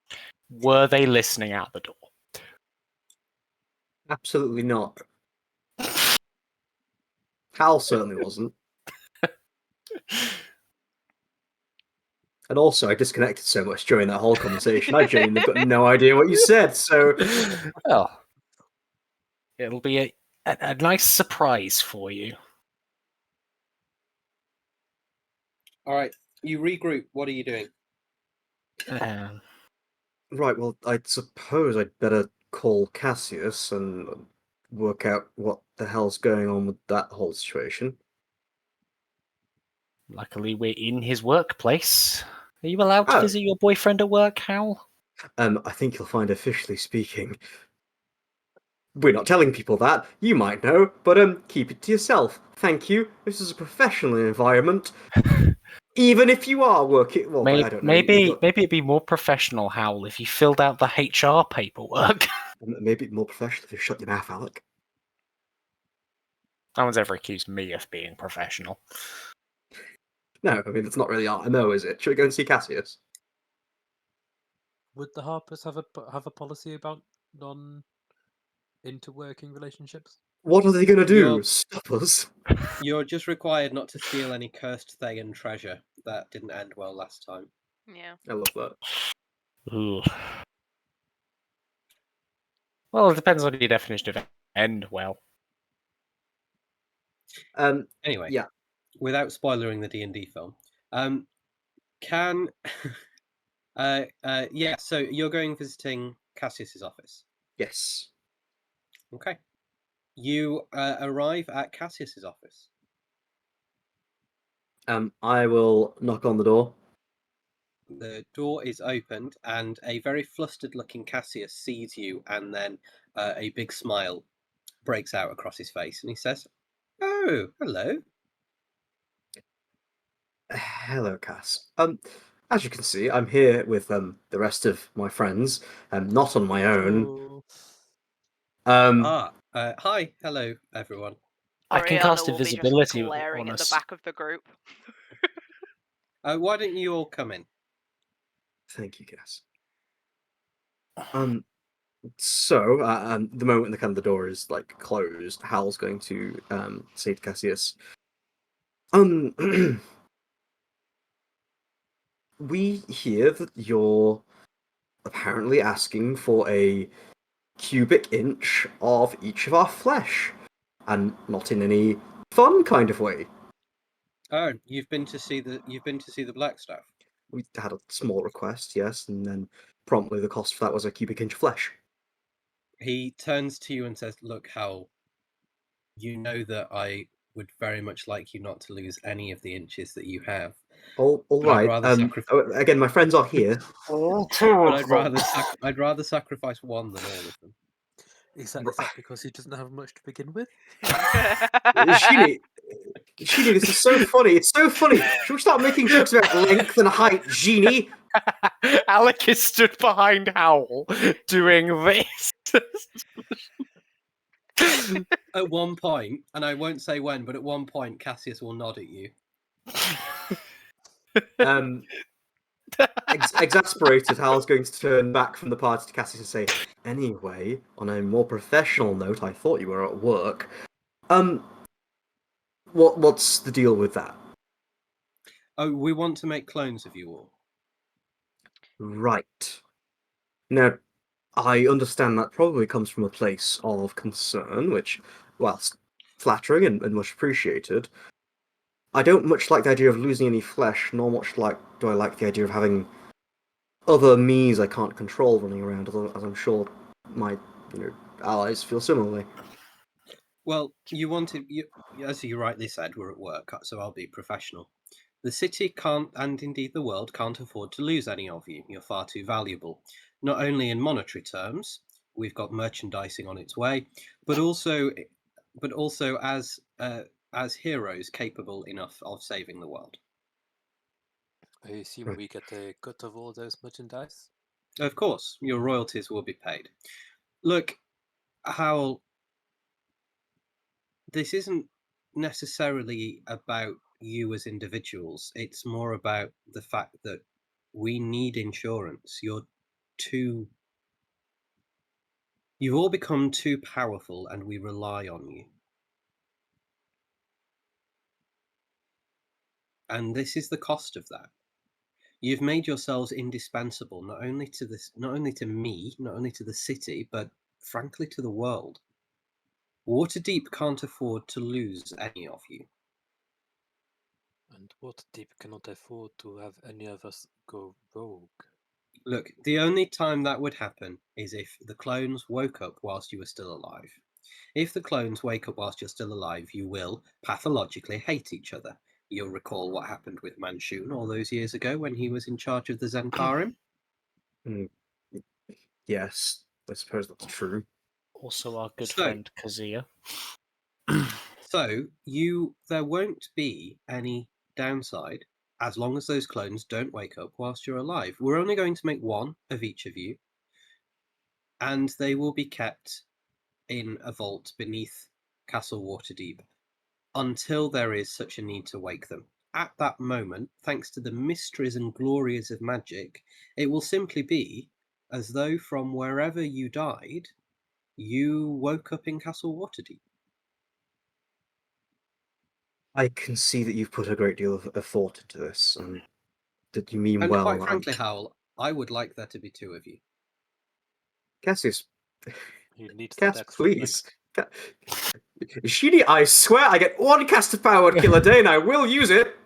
Were they listening out the door? Absolutely not. Hal certainly wasn't. And also, I disconnected so much during that whole conversation. I genuinely got no idea what you said. So, Well, it'll be a nice surprise for you. All right, you regroup. What are you doing? right. Well, I suppose I'd better call Cassius and work out what the hell's going on with that whole situation. Luckily, we're in his workplace. Are you allowed to Oh. visit your boyfriend at work, Hal? I think you'll find, officially speaking, we're not telling people that. You might know, but keep it to yourself. Thank you. This is a professional environment. Even if you are working, well, I don't know. Maybe it'd be more professional, Hal, if you filled out the HR paperwork. Maybe more professional if you shut your mouth, Alec. No one's ever accused me of being professional. No, I mean it's not really our MO, is it? Should we go and see Cassius? Would the Harpers have a policy about non-interworking relationships? What are they going to do? You're- Stop us? You're just required not to steal any cursed Thayan treasure. That didn't end well last time. Yeah. I love that. Ooh. Well, it depends on your definition of end well. Anyway, Yeah. Without spoiling the D&D film, so you're going visiting Cassius's office. Yes. Okay. You arrive at Cassius's office. I will knock on the door. The door is opened, and a very flustered-looking Cassius sees you, and then a big smile breaks out across his face, and he says, "Oh, hello." Hello, Cass. As you can see, I'm here with the rest of my friends. Not on my own. Oh. Hi, hello, everyone. I can Oriana cast will be just invisibility glaring on at the us. back of the group. Why don't you all come in? Thank you, Cass. So, the moment the door is closed, Hal's going to say to Cassius, we hear that you're apparently asking for a cubic inch of each of our flesh, and not in any fun kind of way. Oh, you've been to see the Black Staff. We had a small request, yes, and then promptly the cost for that was a cubic inch of flesh. He turns to you and says, "Look, Hal, you know that I would very much like you not to lose any of the inches that you have. All But I'd right. rather Again, my friends are here. But I'd rather sacrifice one than all of them." Is that because he doesn't have much to begin with? Sheeny, this is so funny. It's so funny. Should we start making jokes about length and height, Genie? Alec is stood behind Howl doing this. At one point, and I won't say when, but at one point, Cassius will nod at you. Exasperated, Hal's going to turn back from the party to Cassius and say, "Anyway, on a more professional note, I thought you were at work. What's the deal with that?" Oh, we want to make clones of you all. Right. Now, I understand that probably comes from a place of concern, which, whilst flattering and much appreciated, I don't much like the idea of losing any flesh, nor much do I like the idea of having other me's I can't control running around, as I'm sure my allies feel similarly. Well, as you rightly said, we're at work, so I'll be professional. The city can't, and indeed the world, can't afford to lose any of you. You're far too valuable, not only in monetary terms. We've got merchandising on its way, but also, as heroes capable enough of saving the world. I assume Right. we get a cut of all those merchandise. Of course, your royalties will be paid. Look, Howell, this isn't necessarily about you as individuals. It's more about the fact that we need insurance. You've all become too powerful and we rely on you. And this is the cost of that. You've made yourselves indispensable not only to me, not only to the city, but frankly to the world. Waterdeep can't afford to lose any of you. And Waterdeep cannot afford to have any of us go rogue. Look, the only time that would happen is if the clones woke up whilst you were still alive. If the clones wake up whilst you're still alive, you will pathologically hate each other. You'll recall what happened with Manchun all those years ago when he was in charge of the Zentarim. Mm, yes, I suppose that's true. Also, our good So, friend Kazia. there won't be any downside as long as those clones don't wake up whilst you're alive. We're only going to make one of each of you, and they will be kept in a vault beneath Castle Waterdeep until there is such a need to wake them. At that moment, thanks to the mysteries and glories of magic, it will simply be as though from wherever you died, you woke up in Castle Waterdeep. I can see that you've put a great deal of thought into this, and that you mean And well. quite frankly, Howell, I would like there to be two of you. Cassius, He needs that Cass, extra please. length. Genie, I swear I get one caster power kill a day and I will use it!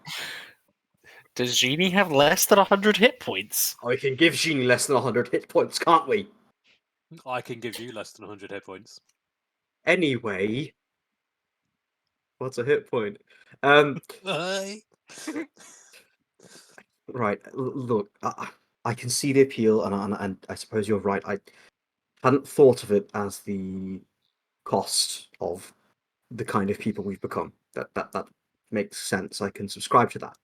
Does Genie have less than 100 hit points? We can give Genie less than 100 hit points, can't we? I can give you less than 100 hit points. Anyway, what's a hit point? Aye. Right, look, I can see the appeal, and I suppose you're right. I hadn't thought of it as the cost of the kind of people we've become. That makes sense. I can subscribe to that.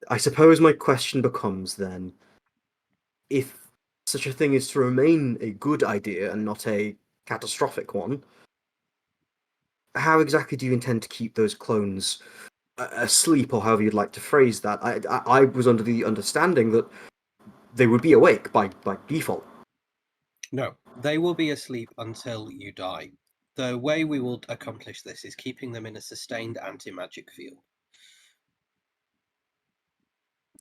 I suppose my question becomes then, if such a thing is to remain a good idea and not a catastrophic one, how exactly do you intend to keep those clones asleep, or however you'd like to phrase that? I was under the understanding that they would be awake by default. No, they will be asleep until you die. The way we will accomplish this is keeping them in a sustained anti-magic field.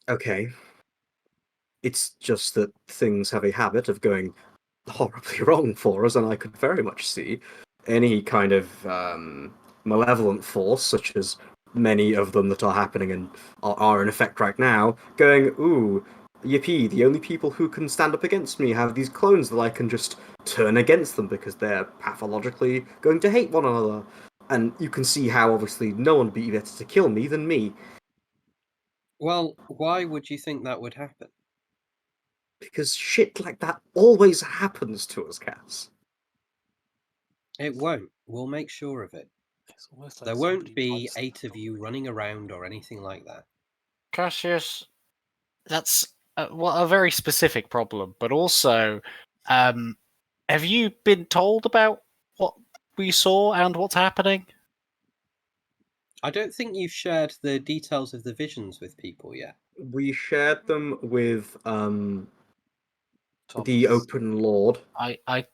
Okay. It's just that things have a habit of going horribly wrong for us, and I could very much see any kind of malevolent force, such as many of them that are happening and are in effect right now, going, ooh, yippee, the only people who can stand up against me have these clones that I can just turn against them because they're pathologically going to hate one another. And you can see how, obviously, no one would be better to kill me than me. Well, why would you think that would happen? Because shit like that always happens to us, Cass. It won't. We'll make sure of it. It's almost like There somebody won't be writes 8 that of you already. running around or anything like that. Cassius, that's a very specific problem, but also, have you been told about what we saw and what's happening? I don't think you've shared the details of the visions with people yet. We shared them with the Thomas. Open Lord. I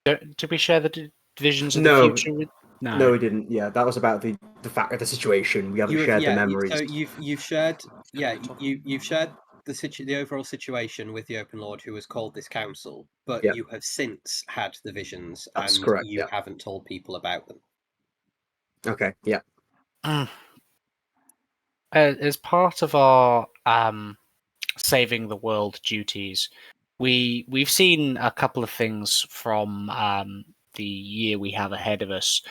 don't. Did we share the visions of the No, future with? no, we didn't. Yeah, that was about the fact of the situation. We haven't You have, shared the yeah. memories. So you've shared, yeah. Tom- You've shared the overall situation with the Open Lord, who has called this council, but Yeah. you have since had the visions, That's and correct, you yeah. haven't told people about them. Okay, yeah. As part of our saving the world duties, we've seen a couple of things from the year we have ahead of us,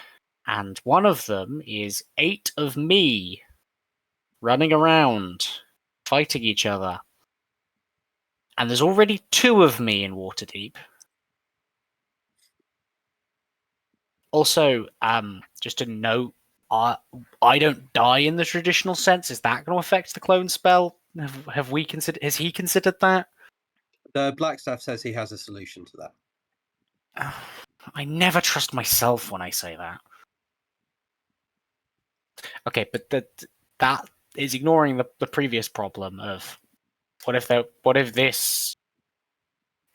and one of them is 8 of me running around fighting each other, and there's already 2 of me in Waterdeep. Also, just a note, I don't die in the traditional sense. Is that going to affect the clone spell? Have we considered? Has he considered that? The Blackstaff says he has a solution to that. I never trust myself when I say that. Okay, but that is ignoring the previous problem of what if this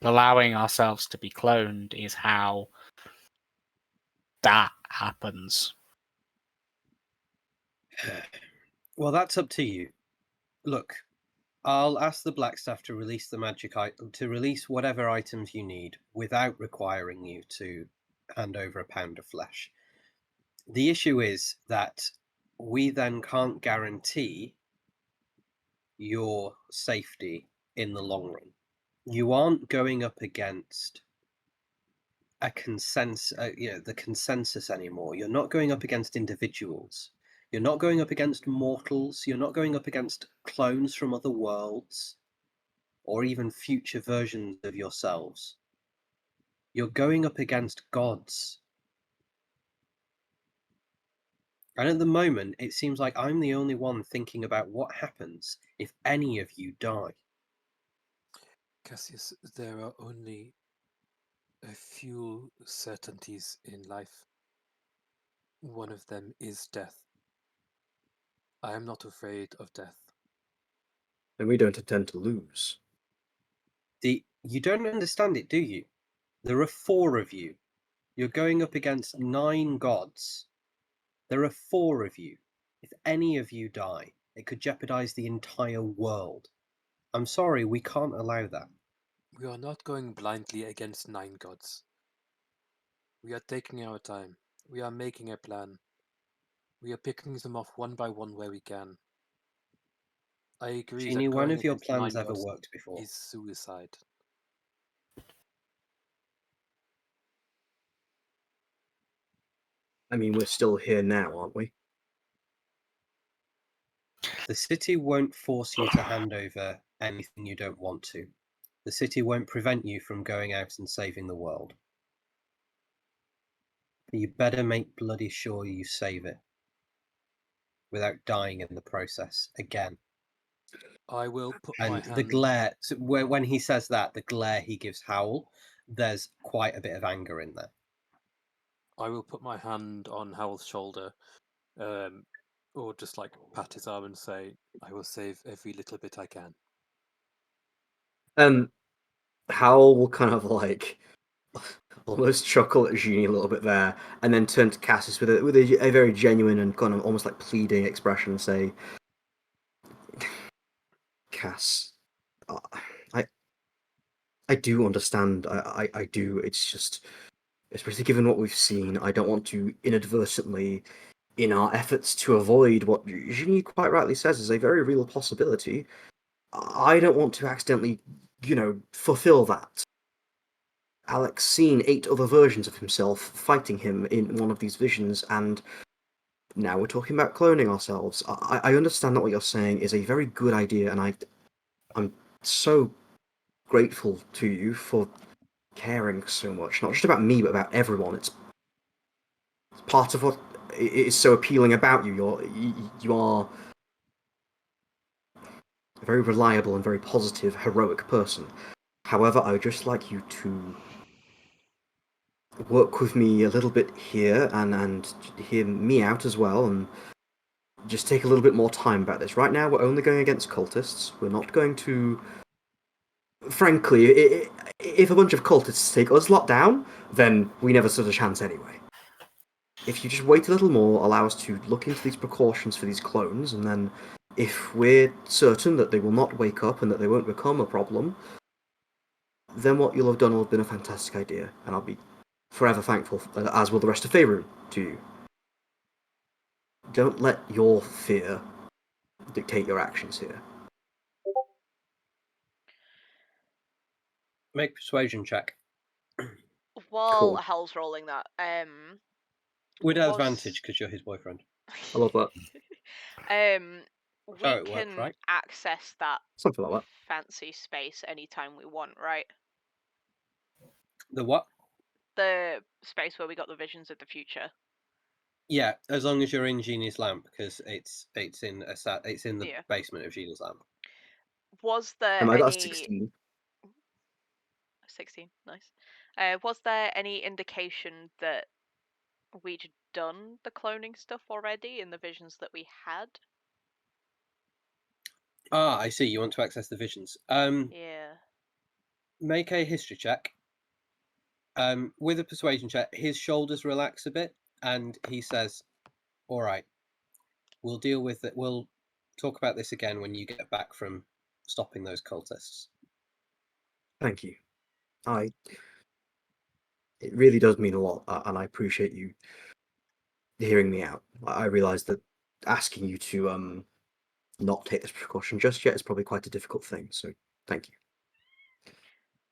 allowing ourselves to be cloned is how that happens. Well, that's up to you. Look, I'll ask the Blackstaff to release the to release whatever items you need without requiring you to hand over a pound of flesh. The issue is that we then can't guarantee your safety in the long run. You aren't going up against a consensus, the consensus anymore. You're not going up against individuals. You're not going up against mortals. You're not going up against clones from other worlds, or even future versions of yourselves. You're going up against gods. And at the moment, it seems like I'm the only one thinking about what happens if any of you die. Cassius, there are only a few certainties in life. One of them is death. I am not afraid of death. And we don't intend to lose. You don't understand it, do you? There are 4 of you. You're going up against 9 gods. There are 4 of you. If any of you die, it could jeopardize the entire world. I'm sorry, we can't allow that. We are not going blindly against 9 gods. We are taking our time. We are making a plan. We are picking them off one by one where we can. I agree Genie, that one going of your against 9 plans ever gods worked before? is suicide. I mean, we're still here now, aren't we? The city won't force you to hand over anything you don't want to. The city won't prevent you from going out and saving the world. But you better make bloody sure you save it without dying in the process again. I will put my And hand... the glare, so when he says that, the glare he gives Howl, there's quite a bit of anger in there. I will put my hand on Howl's shoulder, or just like pat his arm and say, I will save every little bit I can. Howl will kind of like almost chuckle at Genie a little bit there, and then turn to Cassius with a very genuine and kind of almost like pleading expression and say, Cass, I do understand. I do. It's just, especially given what we've seen, I don't want to inadvertently, in our efforts to avoid what Genie quite rightly says is a very real possibility, I don't want to accidentally, fulfill that. Alex seen 8 other versions of himself fighting him in one of these visions, and now we're talking about cloning ourselves. I understand that what you're saying is a very good idea, and I'm so grateful to you for caring so much, not just about me, but about everyone. It's part of what is so appealing about you. You are a very reliable and very positive, heroic person. However, I would just like you to work with me a little bit here and hear me out as well, and just take a little bit more time about this. Right now, we're only going against cultists. We're not going to... Frankly, if a bunch of cultists take us lot down, then we never stood a chance anyway. If you just wait a little more, allow us to look into these precautions for these clones, and then if we're certain that they will not wake up and that they won't become a problem, then what you'll have done will have been a fantastic idea, and I'll be forever thankful, as will the rest of Faerun, to you. Don't let your fear dictate your actions here. Make persuasion check. While Cool. Hal's rolling that, With was- advantage because you're his boyfriend. I love that. That's we how it works, can right? access that Something like that. fancy space anytime we want, right? The what? The space where we got the visions of the future. Yeah, as long as you're in Genie's lamp, because it's in the Yeah. basement of Genie's lamp. Was there I got a any 16. 16? Nice. Was there any indication that we'd done the cloning stuff already in the visions that we had? Ah, I see. You want to access the visions. Yeah. Make a history check. With a persuasion check, his shoulders relax a bit, and he says, "All right, we'll deal with it. We'll talk about this again when you get back from stopping those cultists." Thank you. It really does mean a lot, and I appreciate you hearing me out. I realize that asking you to not take this precaution just yet is probably quite a difficult thing, so thank you.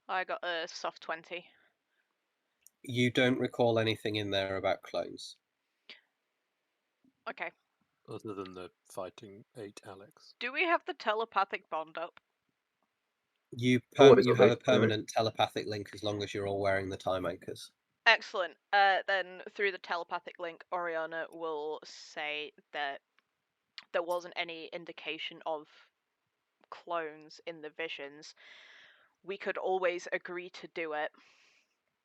I got a soft 20. You don't recall anything in there about clones. Okay. Other than the fighting 8 Alex. Do we have the telepathic bond up? You Always you update, have a by the way. permanent telepathic link as long as you're all wearing the time anchors. Excellent. Then through the telepathic link, Oriana will say that there wasn't any indication of clones in the visions. We could always agree to do it.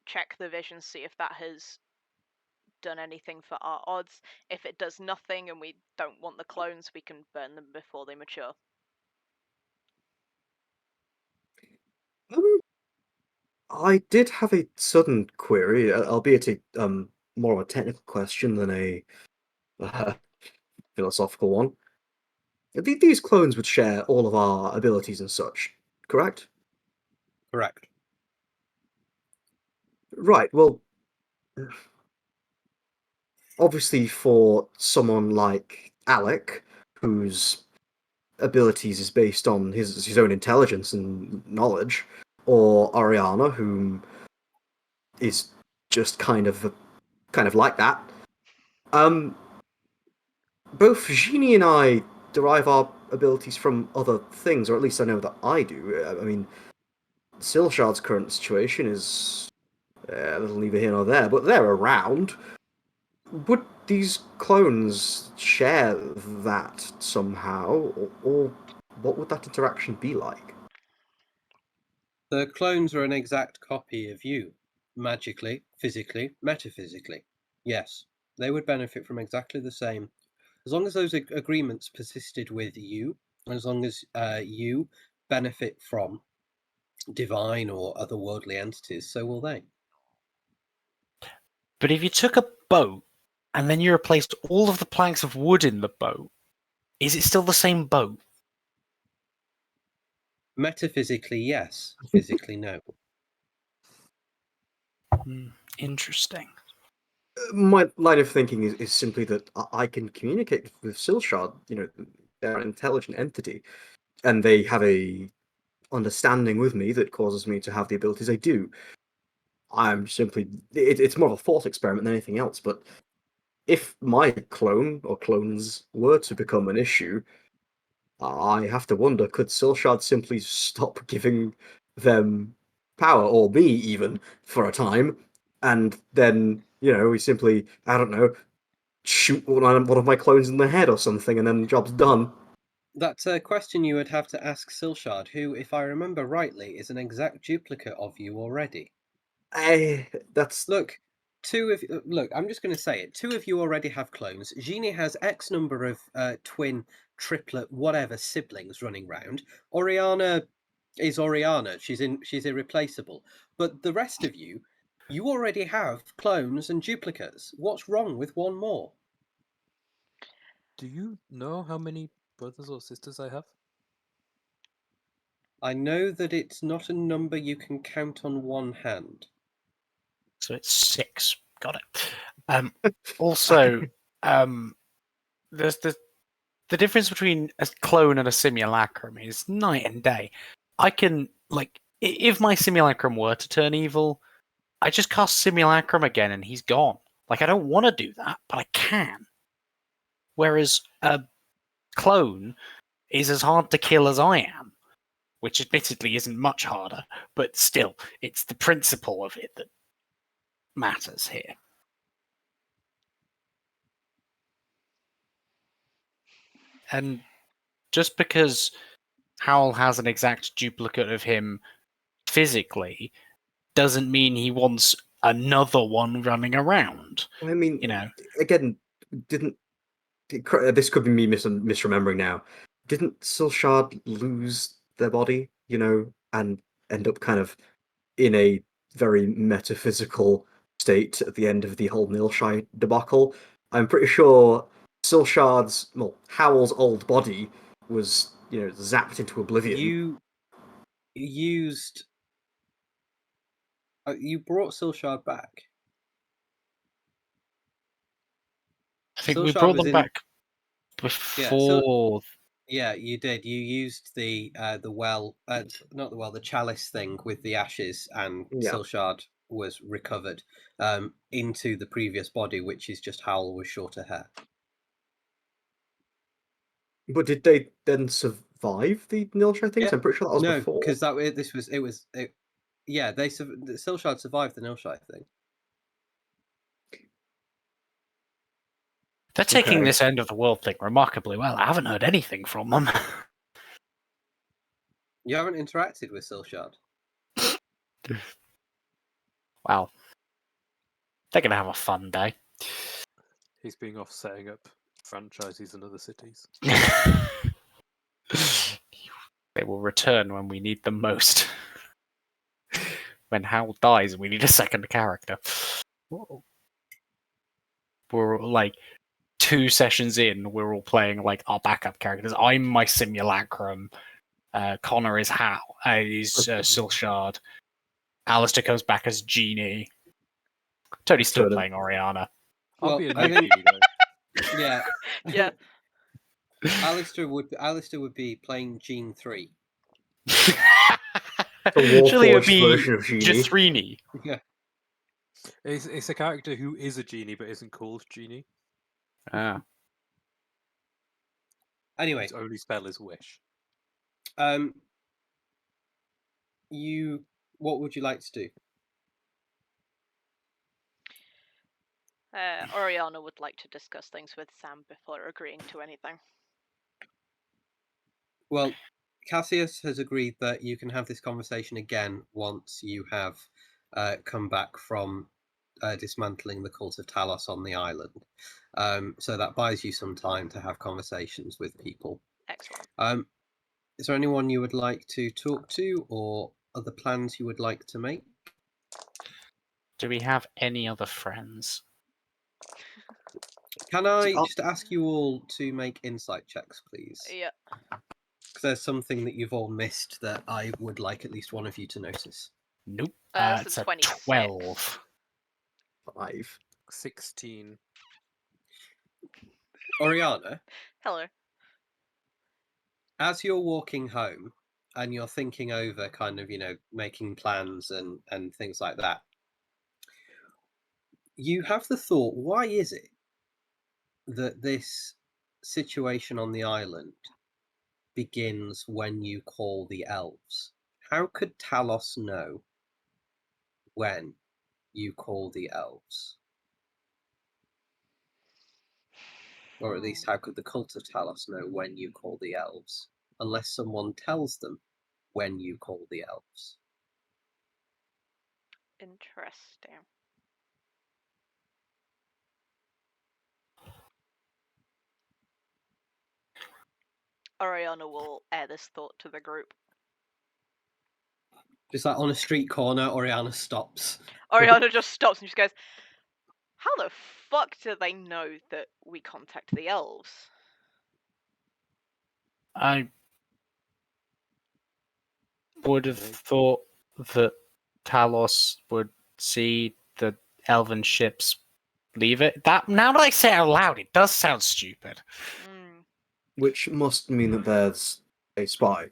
Check the visions, see if that has done anything for our odds. If it does nothing and we don't want the clones, we can burn them before they mature. I did have a sudden query, albeit a more of a technical question than a uh, philosophical one. These clones would share all of our abilities and such, correct? Correct. Right, well, obviously for someone like Alec, whose abilities is based on his own intelligence and knowledge, or Ariana, whom is just kind of like that. Both Génie and I derive our abilities from other things, or at least I know that I do. I mean, Silshard's current situation is a little neither here nor there, but they're around. Would these clones share that somehow, or what would that interaction be like? The clones are an exact copy of you, magically, physically, metaphysically. Yes, they would benefit from exactly the same. As long as those agreements persisted with you, as long as you benefit from divine or otherworldly entities, so will they. But if you took a boat and then you replaced all of the planks of wood in the boat, is it still the same boat? Metaphysically, yes. Physically, no. Interesting. My line of thinking is simply that I can communicate with Silshard. You know, they're an intelligent entity, and they have a understanding with me that causes me to have the abilities I do. I'm simply it's more of a thought experiment than anything else. But if my clone or clones were to become an issue, I have to wonder, could Silshard simply stop giving them power, or me even, for a time, and then, you know, we simply, I don't know, shoot one of my clones in the head or something, and then the job's done. That's a question you would have to ask Silshard, who, if I remember rightly, is an exact duplicate of you already. That's Look, I'm just going to say it. Two of you already have clones. Génie has X number of twin, triplet, whatever siblings running round. Oriana is Oriana. She's irreplaceable. But the rest of you, you already have clones and duplicates. What's wrong with one more? Do you know how many brothers or sisters I have? I know that it's not a number you can count on one hand. So it's 6. Got it. Also, there's the difference between a clone and a simulacrum is night and day. I can, like, if my simulacrum were to turn evil, I just cast simulacrum again and he's gone. Like, I don't want to do that, but I can. Whereas a clone is as hard to kill as I am, which admittedly isn't much harder, but still, it's the principle of it that matters here. And just because Howl has an exact duplicate of him physically doesn't mean he wants another one running around. I mean, You know, again, this could be me misremembering now. Didn't Silshard lose their body, and end up kind of in a very metaphysical state at the end of the whole Nilshai debacle? I'm pretty sure Howl's old body was, zapped into oblivion. You used. You brought Silshard back. I think we Silshard brought was them in. back before. Yeah, you did. You used the well, not the well, the chalice thing with the ashes, and Yeah. Silshard was recovered into the previous body, which is just Howl with shorter hair. But did they then survive the Nilshai things? Yeah. I'm pretty sure that was No, before. because yeah, Silshard survived the Nilshai thing. They're taking Okay. this end of the world thing remarkably well. I haven't heard anything from them. You haven't interacted with Silshard. Wow. They're going to have a fun day. He's being off setting up franchises in other cities. They will return when we need them most. When Howl dies and we need a second character. We're like 2 sessions in, we're all playing like our backup characters. I'm my simulacrum. Connor is Howl. Is Silshard. Alistair comes back as Genie. Tony's still Totally. playing Oriana. I'll Well, be a I new think- Genie, though. Yeah. Yeah. Alistair would be playing Gene 3. Surely it would Warforged be version of Genie. Jithrini. Yeah. It's a character who is a genie but isn't called Genie. Ah. Anyway, His only spell is Wish. what would you like to do? Oriana would like to discuss things with Sam before agreeing to anything. Well, Cassius has agreed that you can have this conversation again once you have come back from dismantling the cult of Talos on the island. So that buys you some time to have conversations with people. Excellent. Is there anyone you would like to talk to, or other plans you would like to make? Do we have any other friends? Can I just ask you all to make insight checks, please? Yeah. Because there's something that you've all missed that I would like at least one of you to notice. Nope. So It's a 26. 12. 5. 16. Oriana, Hello. as you're walking home and you're thinking over kind of, making plans and things like that, you have the thought, why is it that this situation on the island begins when you call the elves? How could Talos know when you call the elves? Or at least how could the cult of Talos know when you call the elves? Unless someone tells them when you call the elves. Interesting. Oriana will air this thought to the group. Just like on a street corner, Oriana stops. Oriana just stops and just goes, how the fuck do they know that we contact the elves? I would have thought that Talos would see the elven ships leave it. That now that I say it out loud, it does sound stupid. Mm. Which must mean that there's a spy.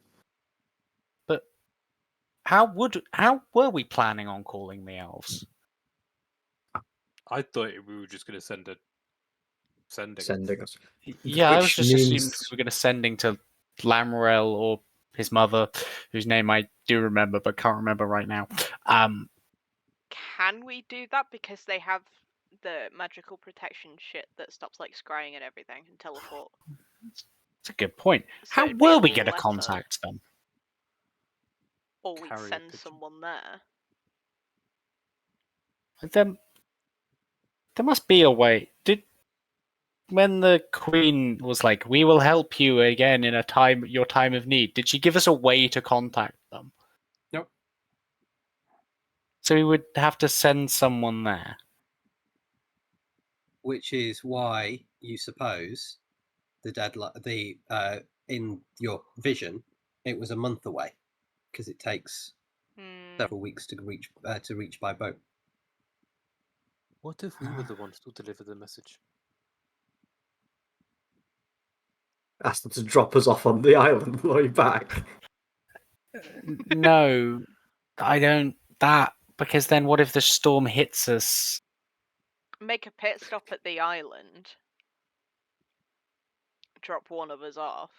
But how were we planning on calling the elves? I thought we were just going to sending Sending us. Yeah, I was Which just assumed means we were going to sending to Lamorel or his mother, whose name I do remember but can't remember right now. Can we do that because they have the magical protection shit that stops like scrying and everything and teleport? It's a good point. So How it'd be a were we going to letter, contact them? or we'd Carrier send pigeon. someone there. There must be a way. When the Queen was like, "We will help you again in your time of need," did she give us a way to contact them? Nope. So we would have to send someone there. Which is why you suppose the deadline, in your vision, it was a month away, because it takes several weeks to reach by boat. What if we were the ones to deliver the message? asked them to drop us off on the island on the way back. No, I don't. Because then what if the storm hits us? Make a pit stop at the island. Drop one of us off.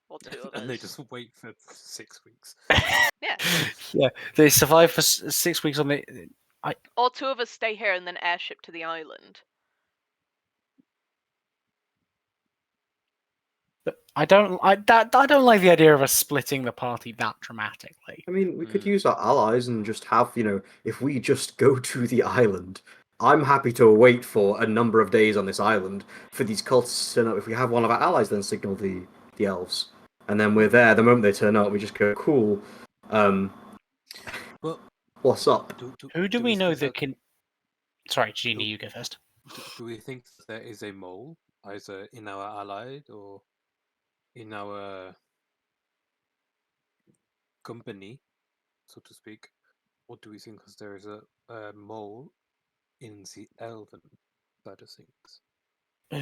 Or two of And they us. just wait for 6 weeks. Yeah. Yeah, they survive for 6 weeks on the. Or two of us stay here and then airship to the island. But I don't like the idea of us splitting the party that dramatically. I mean, we could use our allies and just have, if we just go to the island, I'm happy to wait for a number of days on this island for these cultists to turn up. If we have one of our allies, then signal the elves. And then we're there. The moment they turn up, we just go, cool. Well, What's up? Who do we know think that can... Sorry, Genie, Do- you go first. do we think there is a mole, either in our allied or in our company, so to speak? Or do we think there is a mole in the elven side of things?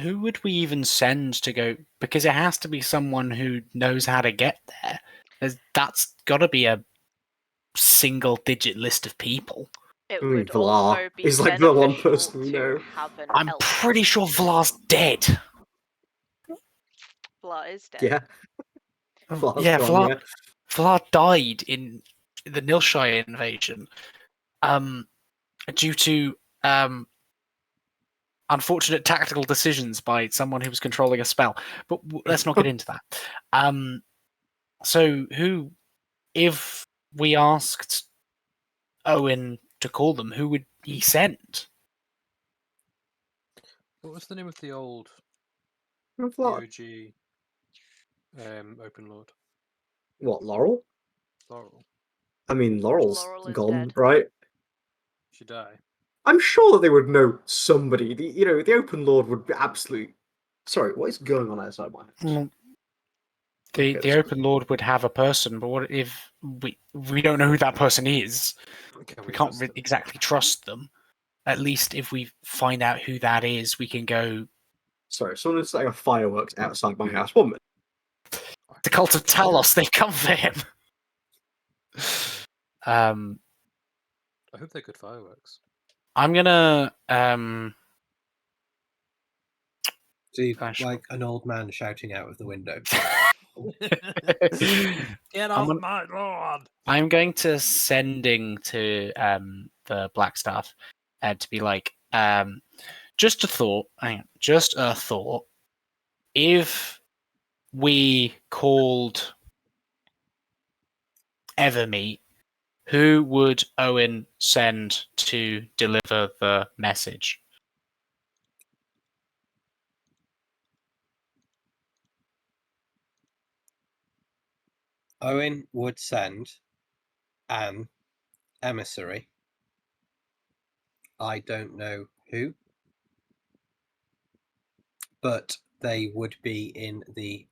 Who would we even send to go? Because it has to be someone who knows how to get there. That's got to be a single-digit list of people. It I mean, would Vlar also be is like the one beneficial person we to know. have an I'm elf pretty sure presence. Vlar's dead. Vlar is dead. Yeah. Vlar's Yeah, gone, yeah. Vlar died in the Nilshire invasion, due to unfortunate tactical decisions by someone who was controlling a spell. But let's not get into that. So who, if we asked Owen to call them, who would he send? What was the name of the old Vlar. OG Open Lord? What, Laurel? Laurel. I mean, Laurel's Laurel is gone, dead. right? She died. I'm sure that they would know somebody. The Open Lord would be absolutely... Sorry, what is going on outside my house? Mm, Okay, The that's Open Lord would have a person, but what if we don't know who that person is? Can We we can't trust them? exactly trust them. At least if we find out who that is, we can go. Sorry, someone is setting off fireworks outside my house. 1 minute. The cult of Talos, they've come for him. I hope they're good fireworks. I'm gonna See, Gosh. like an old man shouting out of the window. Get I'm off gonna- my lawn! I'm going to sending to the Black Staff to be like, just a thought. Hang on, just a thought. If we called Evermeet, who would Owen send to deliver the message? Owen would send an emissary. I don't know who, but they would be in the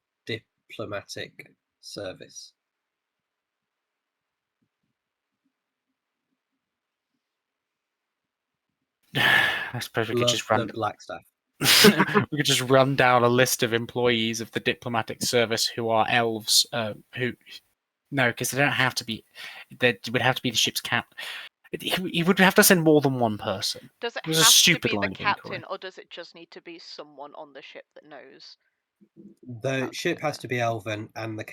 diplomatic service. I suppose we could Love just the run. black staff. We could just run down a list of employees of the diplomatic service who are elves. Who no, because they don't have to be. They would have to be the ship's captain. He would have to send more than one person. Does it It was a have to stupid be the line of inquiry. captain, or does it just need to be someone on the ship that knows? The That's ship has okay. to be elven, and the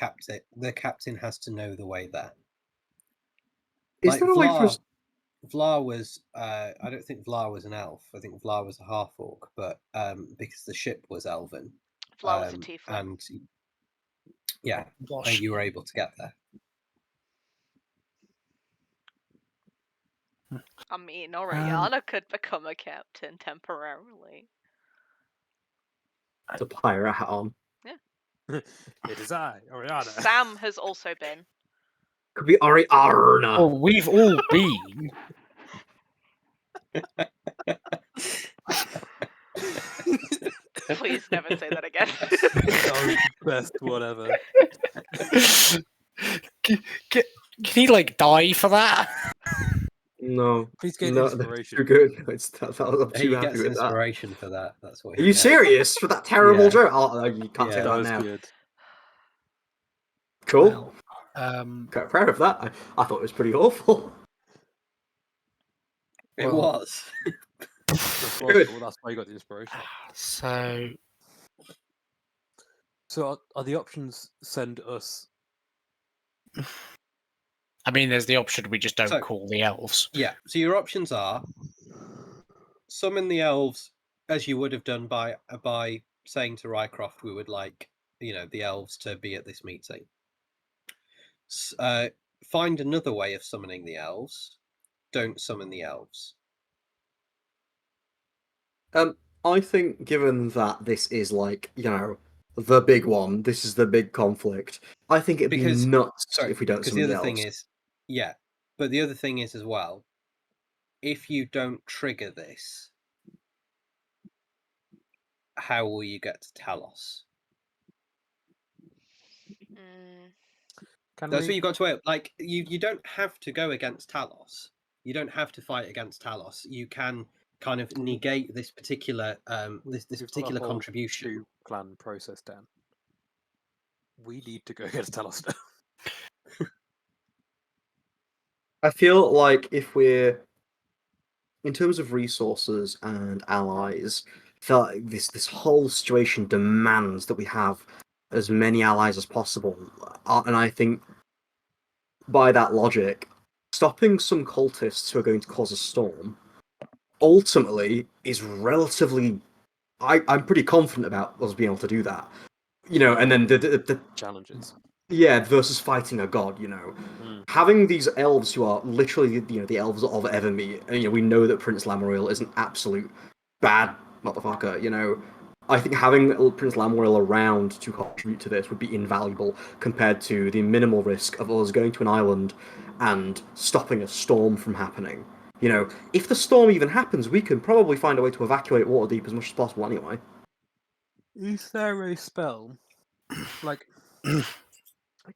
captain has to know the way there. Is Like there a way for us? Vlar was. I don't think Vlar was an elf. I think Vlar was a half orc, but because the ship was elven, Vlar was a tiefling. and yeah, What and you ship? were able to get there. I mean, Oriana could become a captain temporarily. To pirate hat on. It is I, Oriana. Sam has also been. Could be Ariana. Oh, we've all been. Please never say that again. That was the best one ever. Can he like die for that? No, Please get no, that's inspiration. too good. I'm too He happy gets with that. inspiration for that. That's what. Are He you gets. serious for that terrible Yeah. joke? Oh, you can't say Yeah. That that was now. good. Cool. Well, Quite proud of that. I thought it was pretty awful. It Well- was. Good. Well, that's why you got the inspiration. so So are the options send us? I mean, there's the option we just don't So- call the elves. Yeah. So your options are summon the elves as you would have done by saying to Rycroft, we would like the elves to be at this meeting. Find another way of summoning the elves. Don't summon the elves. I think given that this is like, the big one, this is the big conflict, I think it'd Because- be nuts Sorry, if we don't because summon the the other thing elves. is, yeah, but the other thing is as well, if you don't trigger this, how will you get to Talos? Can That's what we? you've got to weigh up. Like, you don't have to go against Talos. You don't have to fight against Talos. You can kind of negate this particular this We've got particular a whole contribution. two plan process down. We need to go against Talos now. I feel like if we're, in terms of resources and allies, I feel like this whole situation demands that we have as many allies as possible. And I think by that logic, stopping some cultists who are going to cause a storm ultimately is relatively. I'm pretty confident about us being able to do that. And then the Challenges. yeah, versus fighting a god, Having these elves who are literally, the elves of Evermeet, and we know that Prince Lamoriel is an absolute bad motherfucker, I think having Prince Lamoriel around to contribute to this would be invaluable compared to the minimal risk of us going to an island and stopping a storm from happening. If the storm even happens, we can probably find a way to evacuate Waterdeep as much as possible anyway. Is there a spell? Like,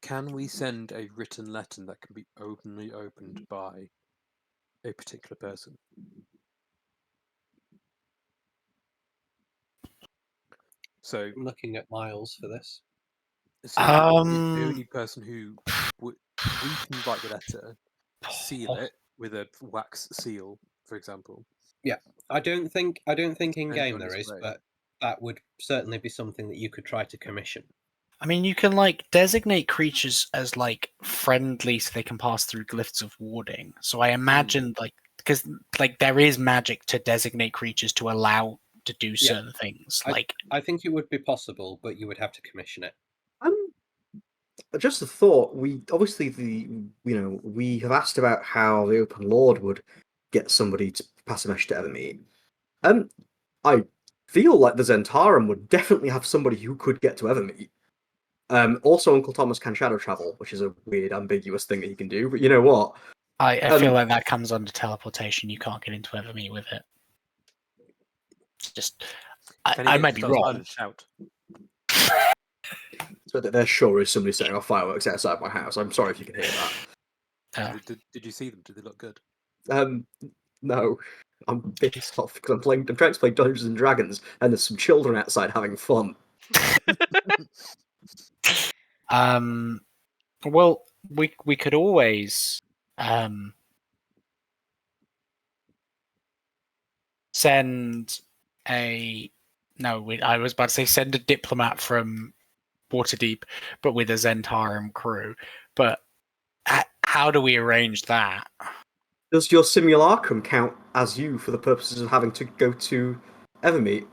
can we send a written letter that can be openly opened by a particular person? So, I'm looking at Miles for this. so the only person who we can write the letter, seal it with a wax seal, for example. I don't think in Send game on there its is, way. but that would certainly be something that you could try to commission. I mean, you can designate creatures as friendly, so they can pass through glyphs of warding. So I imagine because there is magic to designate creatures to allow to do certain things. I think it would be possible, but you would have to commission it. Just a thought. We obviously we have asked about how the Open Lord would get somebody to pass a message to Evermeet. I feel like the Zentarum would definitely have somebody who could get to Evermeet. Also, Uncle Thomas can shadow travel, which is a weird, ambiguous thing that he can do. But you know what? I feel like that comes under teleportation. You can't get into Evermeet with it. It's just Can he I get might be to Talos wrong. Island and shout? So that there sure is somebody setting off fireworks outside my house. I'm sorry if you can hear that. Did you see them? Did they look good? No. I'm pissed off because I'm trying to play Dungeons and Dragons, and there's some children outside having fun. Well, we could always send a I was about to say send a diplomat from Waterdeep, but with a Zentarum crew. But how do we arrange that? Does your simulacrum count as you for the purposes of having to go to Evermeet?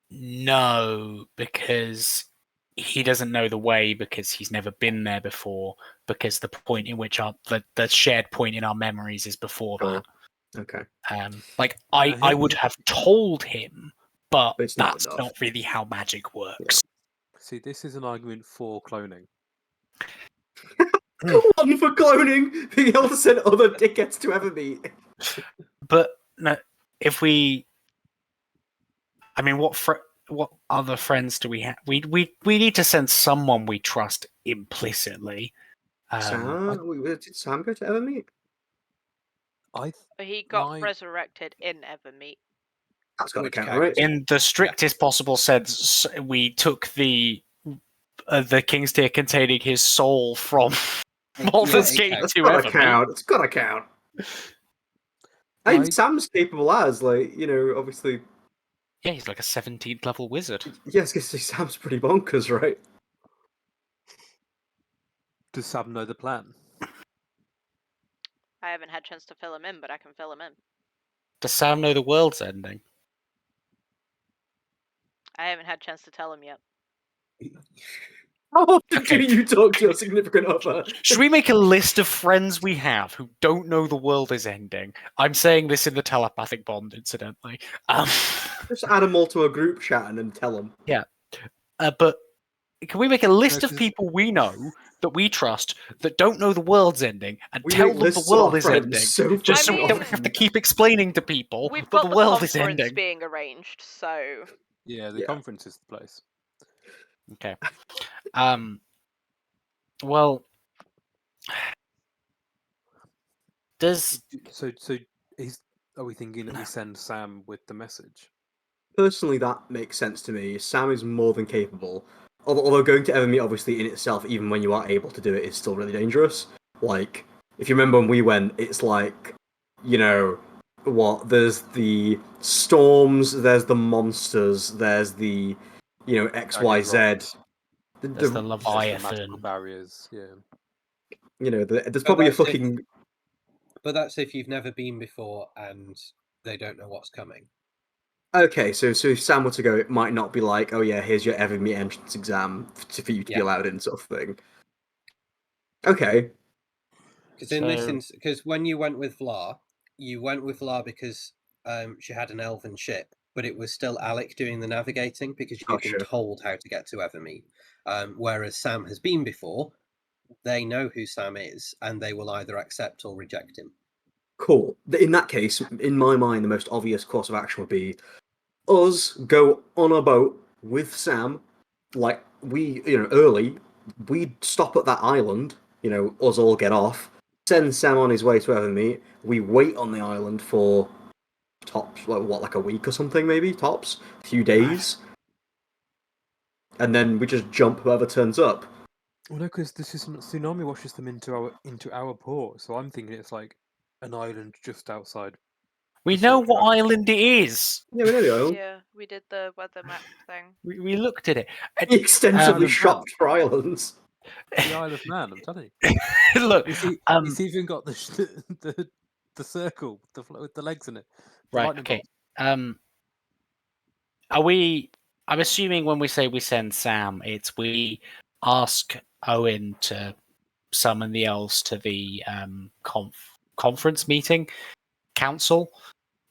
No, because he doesn't know the way because he's never been there before. Because the point in which the shared point in our memories is before Sure. that. Okay. I would have told him, but It's not that's enough. not really how magic works. See, this is an argument for cloning. One for cloning, being able to send other dickheads to Evermeet. But no, if we, I mean, what other friends do we have? We need to send someone we trust implicitly. Did Sam go to Evermeet? He got my- resurrected in Evermeet. That's got to Which count, counts. right? In the strictest possible sense, we took the King's Tier containing his soul from Baldur's it Gate counts. It's to gotta Evermeet. count. It's gotta count. I mean, Sam's capable as, obviously. Yeah, he's like a 17th level wizard. Yes, because Sam's pretty bonkers, right? Does Sam know the plan? I haven't had a chance to fill him in, but I can fill him in. Does Sam know the world's ending? I haven't had a chance to tell him yet. How often Okay. do you talk to your significant other? Should we make a list of friends we have who don't know the world is ending? I'm saying this in the telepathic bond, incidentally. Just add them all to a group chat and then tell them. But can we make a list No, of 'cause- people we know that we trust that don't know the world's ending and We tell make them the lists of world our is friends ending? so Just so we don't mean- have to keep explaining to people We've that got the the world is conference ending. being arranged, so Yeah, the Yeah. conference is the place. Okay. Well, does So are we thinking that we send Sam with the message? Personally, that makes sense to me. Sam is more than capable. Although going to Evermeet, obviously, in itself, even when you are able to do it, is still really dangerous. Like, if you remember when we went, it's like, there's the storms, there's the monsters, there's the, XYZ. there's the The magical Leviathan? barriers, yeah. There's probably a that's it. fucking... But that's if you've never been before and they don't know what's coming. Okay, so if Sam were to go, it might not be like, oh yeah, here's your Evermeet entrance exam for you to be Yeah. allowed in, sort of thing. Okay. Because in this So- instance, because when you went with Vlar because she had an elven ship, but it was still Alec doing the navigating because you've been Gotcha. told how to get to Evermeet. Whereas Sam has been before, they know who Sam is, and they will either accept or reject him. Cool. In that case, in my mind, the most obvious course of action would be us go on a boat with Sam, like early. We stop at that island, us all get off, send Sam on his way to Evermeet. We wait on the island for tops, like a week or something, maybe tops, a few days, and then we just jump whoever turns up. Well, no, because this is tsunami washes them into our port. So I'm thinking it's like an island just outside. We the know sort what of- island it is. Yeah, we know the island. yeah, we did the weather map thing. We looked at it. He extensively Um, shopped for islands. The Isle of Man, I'm telling you. Look, It's even got the circle with the legs in it. The right, lightning okay. bolt. Are we? I'm assuming when we say we send Sam, it's we ask Owen to summon the elves to the conference meeting, council.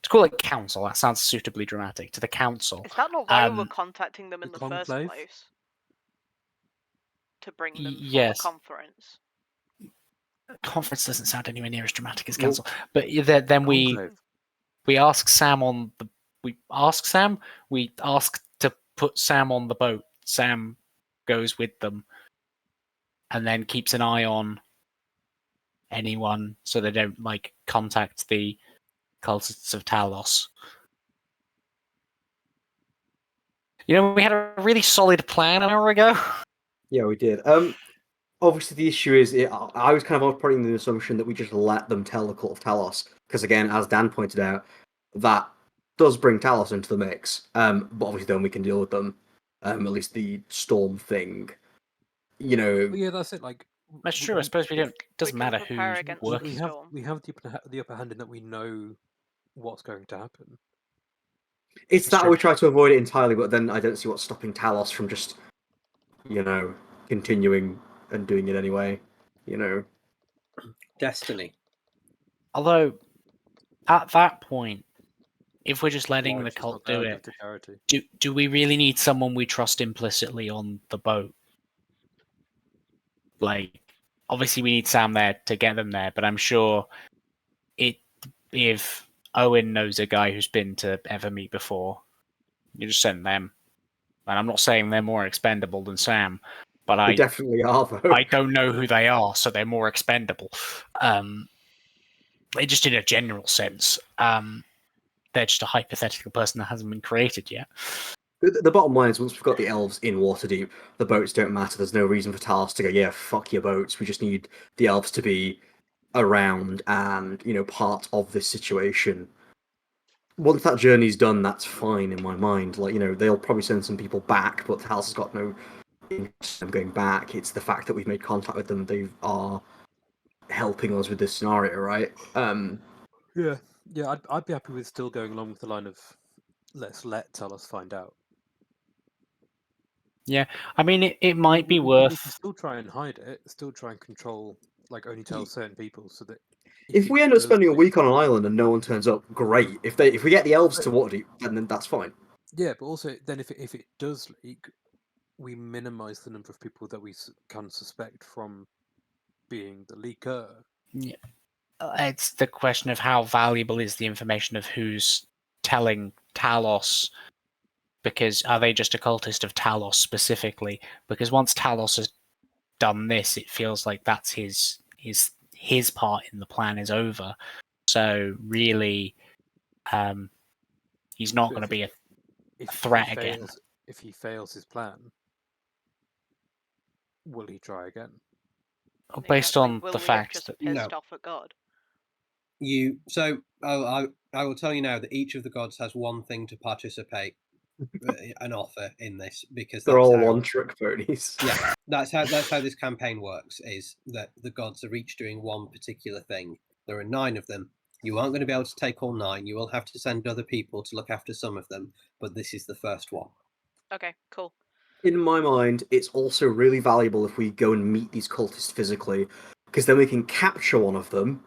To call it council, that sounds suitably dramatic. To the council. Is that not why we were Um, contacting them in the the first conclave? place? To bring them for yes. the conference. Conference doesn't sound anywhere near as dramatic as Well, council. But then we ask Sam on the. We ask Sam. We ask to put Sam on the boat Sam goes with them and then keeps an eye on anyone so they don't contact the cultists of Talos. We had a really solid plan an hour ago. Yeah, we did. Obviously, the issue is, I was kind of operating the assumption that we just let them tell the Cult of Talos, because again, as Dan pointed out, that does bring Talos into the mix. But obviously, then we can deal with them. At least the Storm thing, Well, yeah, that's it. Like That's true. I suppose we don't. It doesn't We can matter prepare who's against working. we the have storm. we have the upper hand in that we know what's going to happen. It's It's that true. we try to avoid it entirely, but then I don't see what's stopping Talos from just, continuing and doing it anyway. Destiny. Although, at that point, if we're just letting the Life's just cult not there do enough it, to charity. do we really need someone we trust implicitly on the boat? Obviously, we need Sam there to get them there, but I'm sure if Owen knows a guy who's been to Evermeet before, you just send them. And I'm not saying they're more expendable than Sam, but They I definitely are, though. I don't know who they are, so they're more expendable. Just in a general sense, they're just a hypothetical person that hasn't been created yet. The bottom line is, once we've got the elves in Waterdeep, the boats don't matter. There's no reason for Talos to go, yeah, fuck your boats. We just need the elves to be around and, part of this situation. Once that journey's done, that's fine in my mind. They'll probably send some people back, but Talos has got no interest in going back. It's the fact that we've made contact with them. They are helping us with this scenario, right? Yeah, I'd be happy with still going along with the line of let's let Talos find out. Yeah, I mean, it might be We worth. can still try and hide it, still try and control, only tell certain people, so that If it we end up does spending a leak- week on an island and no one turns up, great. If we get the elves to Waterdeep, then that's fine. yeah, but also then if it does leak, we minimize the number of people that we can suspect from being the leaker. Yeah, it's the question of how valuable is the information of who's telling Talos, because are they just a cultist of Talos specifically? Because once Talos has done this, it feels like that's his part in the plan is over. So really, he's not So going to be a if threat he again. fails, if he fails his plan, will he try again? Based Exactly. on Will the we have fact just that pissed No. off at God? I will tell you now that each of the gods has one thing to participate, an offer in this, because They're that's all how. one-trick ponies. Yeah, that's how this campaign works. Is that the gods are each doing one particular thing. There are 9 of them. You aren't going to be able to take all 9. You will have to send other people to look after some of them, but this is the first one. Okay, cool. In my mind, it's also really valuable if we go and meet these cultists physically, because then we can capture one of them,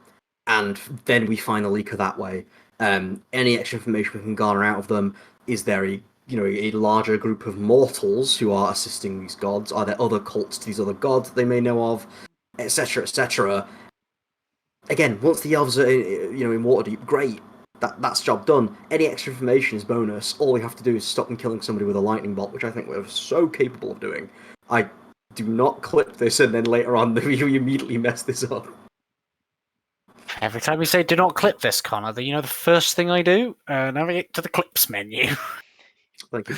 and then we find a leaker that way. Any extra information we can garner out of them, is there a larger group of mortals who are assisting these gods? Are there other cults to these other gods that they may know of, etc., etc.? Again, once the elves are in Waterdeep, great. That's job done. Any extra information is bonus. All we have to do is stop them killing somebody with a lightning bolt, which I think we're so capable of doing. I do not clip this and then later on we immediately mess this up. every time you say "do not clip this," Connor, the first thing I do, navigate to the clips menu. Thank you,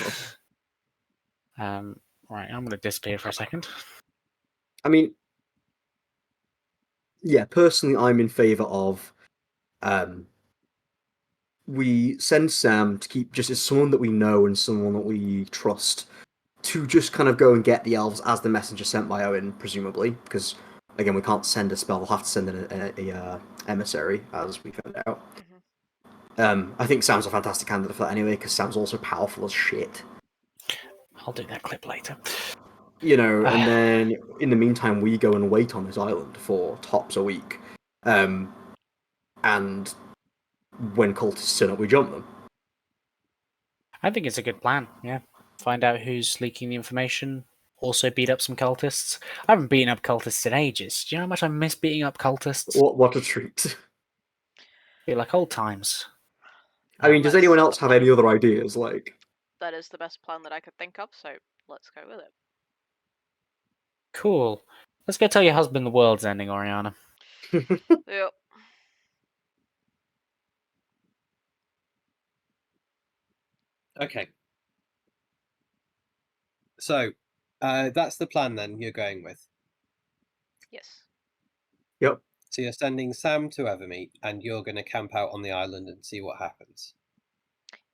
Bob. Right, I'm going to disappear for a second. I mean, yeah, personally, I'm in favour of we send Sam to keep just as someone that we know and someone that we trust to just kind of go and get the elves as the messenger sent by Owen, presumably, because again, we can't send a spell. We'll have to send in a emissary, as we found out. I think Sam's a fantastic candidate for that anyway, because Sam's also powerful as shit. I'll do that clip later. And then in the meantime, we go and wait on this island for tops a week. And when cultists turn up, we jump them. I think it's a good plan, yeah. Find out who's leaking the information, also beat up some cultists. I haven't beaten up cultists in ages. Do you know how much I miss beating up cultists? What a treat. Feel like old times. I mean, does anyone else have any other ideas? that is the best plan that I could think of, so let's go with it. Cool. Let's go tell your husband the world's ending, Oriana. Yep. Okay. So, that's the plan then you're going with. Yes. Yep. So you're sending Sam to Evermeet, and you're going to camp out on the island and see what happens.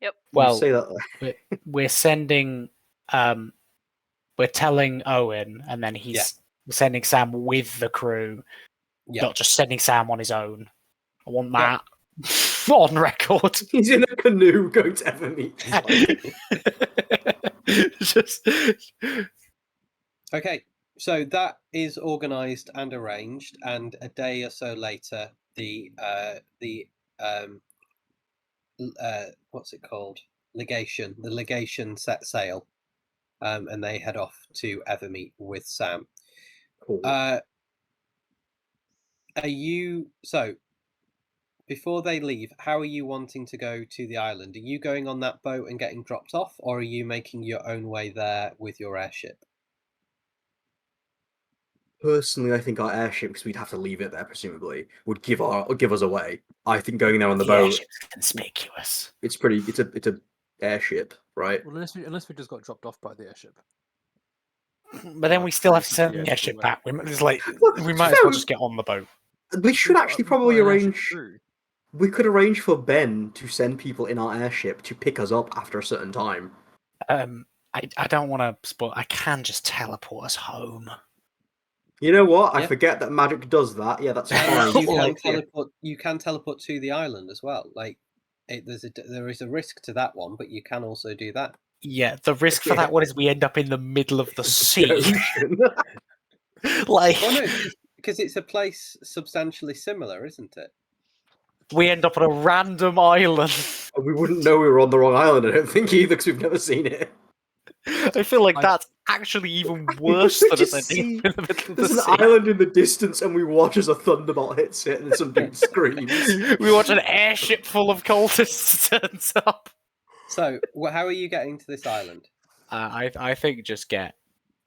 You Well, say that. we're sending, we're telling Owen, and then he's sending Sam with the crew, Yeah. not just sending Sam on his own. I want Yep. that on record. He's in a canoe going to Evermeet. Just Okay. So that is organised and arranged, and a day or so later, what's it called? Legation. The legation set sail, and they head off to Evermeet with Sam. Cool. Are you so? Before they leave, how are you wanting to go to the island? Are you going on that boat and getting dropped off, or are you making your own way there with your airship? Personally, I think our airship, because we'd have to leave it there, presumably, would give us away. I think going there on the boat, airship's conspicuous. it's a airship, right? Well, unless we just got dropped off by the airship. But then we still have to send the Yeah, airship away. back. It's like Well, we to might be as well fair, just get on the boat. We should actually probably arrange. Through. We could arrange for Ben to send people in our airship to pick us up after a certain time. I don't want to spoil. I can just teleport us home. You know what? I Yeah. forget that magic does that. Yeah, that's And fine. you Or- can teleport. You can teleport to the island as well. Like, there is a risk to that one, but you can also do that. Yeah, the risk for Yeah. that one is we end up in the middle of the sea. ocean. Like, Oh no, because it's a place substantially similar, isn't it? we end up on a random island. We wouldn't know we were on the wrong island, I don't think, either, because we've never seen it. I feel like I- that's actually even worse We than just us ending see- up in the middle of There's the an sea. island in the distance, and we watch as a thunderbolt hits it, and some dude screams. We watch an airship full of cultists turns up. So, how are you getting to this island? I think just get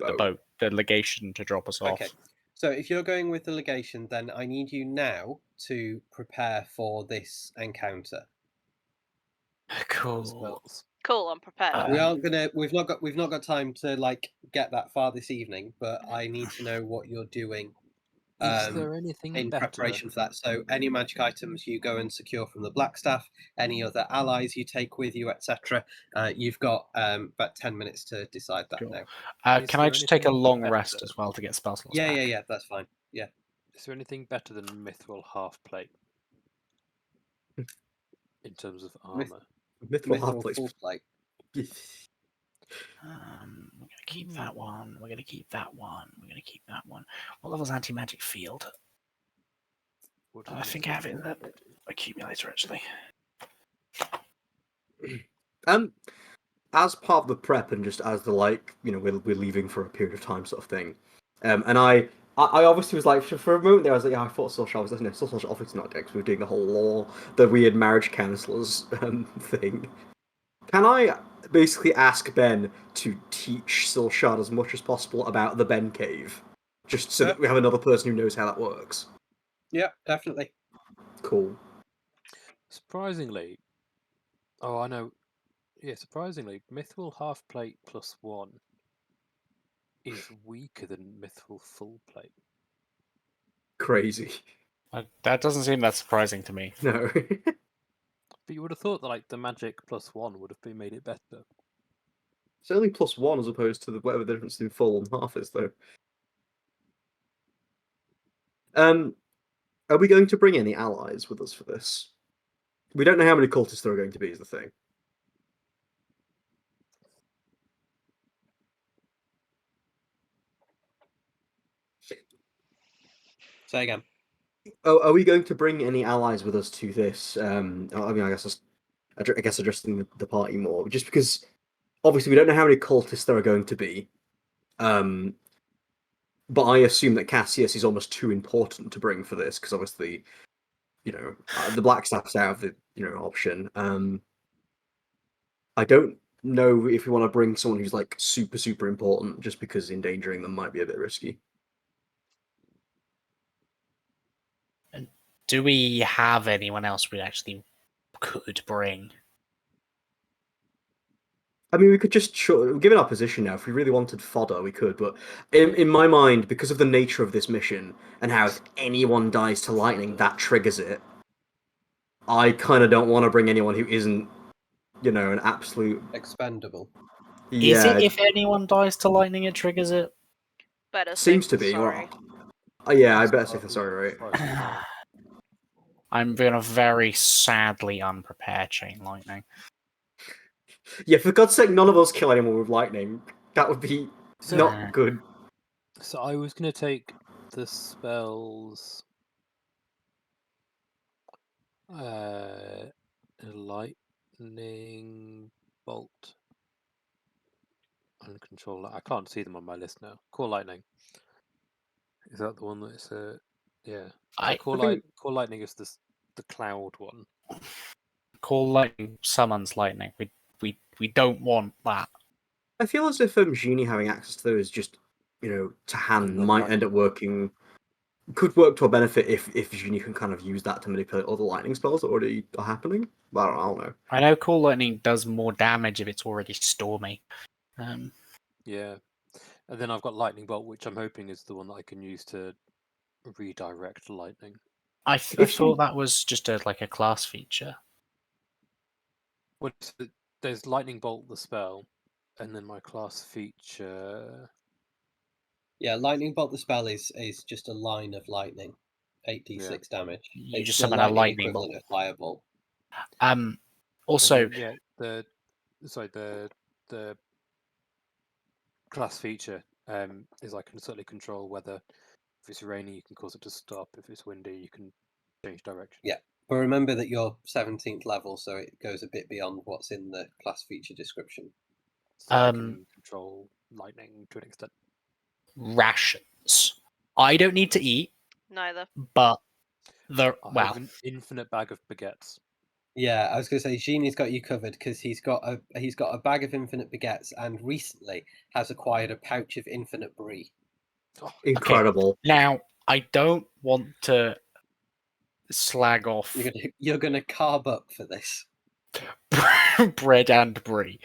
the boat, the legation, to drop us off. Okay. So, if you're going with the legation, then I need you now to prepare for this encounter. Cool. Spells. Cool, I'm prepared. We aren't gonna. We've not got time to like get that far this evening, but I need to know what you're doing Is there anything in better? preparation for that. So, any magic items you go and secure from the Blackstaff, any other allies you take with you, etc. You've got about 10 minutes to decide that Cool. now. Can I just take a anything long better? rest as well to get spell slots Yeah, back? yeah, that's fine. Yeah. Is there anything better than Mithril half plate in terms of armor? Mithril half Mithril plates. full plate. We're gonna keep that one. We're gonna keep that one. We're gonna keep that one. What level's anti-magic field? What I does think I have it in the Mithril do? accumulator actually. As part of the prep and just as the we're leaving for a period of time sort of thing, and I obviously was like for a moment there I was like, yeah, I thought social was social obviously not dead because we were doing the whole law, the weird marriage counselors thing. Can I basically ask Ben to teach Silshard as much as possible about the Ben Cave, just so that we have another person who knows how that works? Yeah, definitely. Cool. Surprisingly, oh, I know. Yeah, surprisingly, Mithril half plate +1 is weaker than Mithril full plate. Crazy. That doesn't seem that surprising to me. No. But you would have thought that like the magic +1 would have been made it better. It's only +1 as opposed to whatever the difference between full and half is, though. Are we going to bring any allies with us for this? We don't know how many cultists there are going to be, is the thing. Say again. Oh, are we going to bring any allies with us to this? I mean, I guess addressing the party more, just because obviously we don't know how many cultists there are going to be. But I assume that Cassius is almost too important to bring for this, because obviously, the Blackstaff's out of the option. I don't know if we want to bring someone who's like super important, just because endangering them might be a bit risky. Do we have anyone else we actually could bring? I mean, we could just given our position now, if we really wanted fodder, we could. But in my mind, because of the nature of this mission and how if anyone dies to lightning, that triggers it. I kind of don't want to bring anyone who isn't, an absolute. Expendable. Is Yeah, it if anyone dies to lightning, it triggers it? Better seems safe to than be. sorry. Yeah, I better say for sorry, right? I'm gonna very sadly unprepared chain lightning. Yeah, for God's sake, none of us kill anyone with lightning. That would be not good. So I was going to take the spells lightning bolt and control. I can't see them on my list now. Core lightning. Is that the one that's yeah? Core lightning is the cloud one. Call lightning summons lightning. We don't want that. I feel as if Génie having access to those just, to hand Another might end up working. Could work to our benefit if Génie can kind of use that to manipulate other lightning spells that already are happening. But I don't know. I know Call Lightning does more damage if it's already Stormy. Yeah, and then I've got lightning bolt, which I'm hoping is the one that I can use to redirect lightning. I thought that was just a class feature. There's lightning bolt the spell, and then my class feature. Yeah, lightning bolt the spell is just a line of lightning, 8d6 damage. You It's just the summon a lightning lightning equivalent bolt. of firebolt. Also, And then, the class feature is I can certainly control whether if it's rainy you can cause it to stop, if it's windy you can change direction. Yeah, but remember that you're 17th level, so it goes a bit beyond what's in the class feature description. So I can control lightning to an extent. Rations. I don't need to eat. Neither. But I have an infinite bag of baguettes. Yeah, I was going to say Génie's got you covered because he's got a bag of infinite baguettes and recently has acquired a pouch of infinite brie. Oh, incredible. Okay. Now, I don't want to slag off. You're gonna carb up for this. Bread and brie.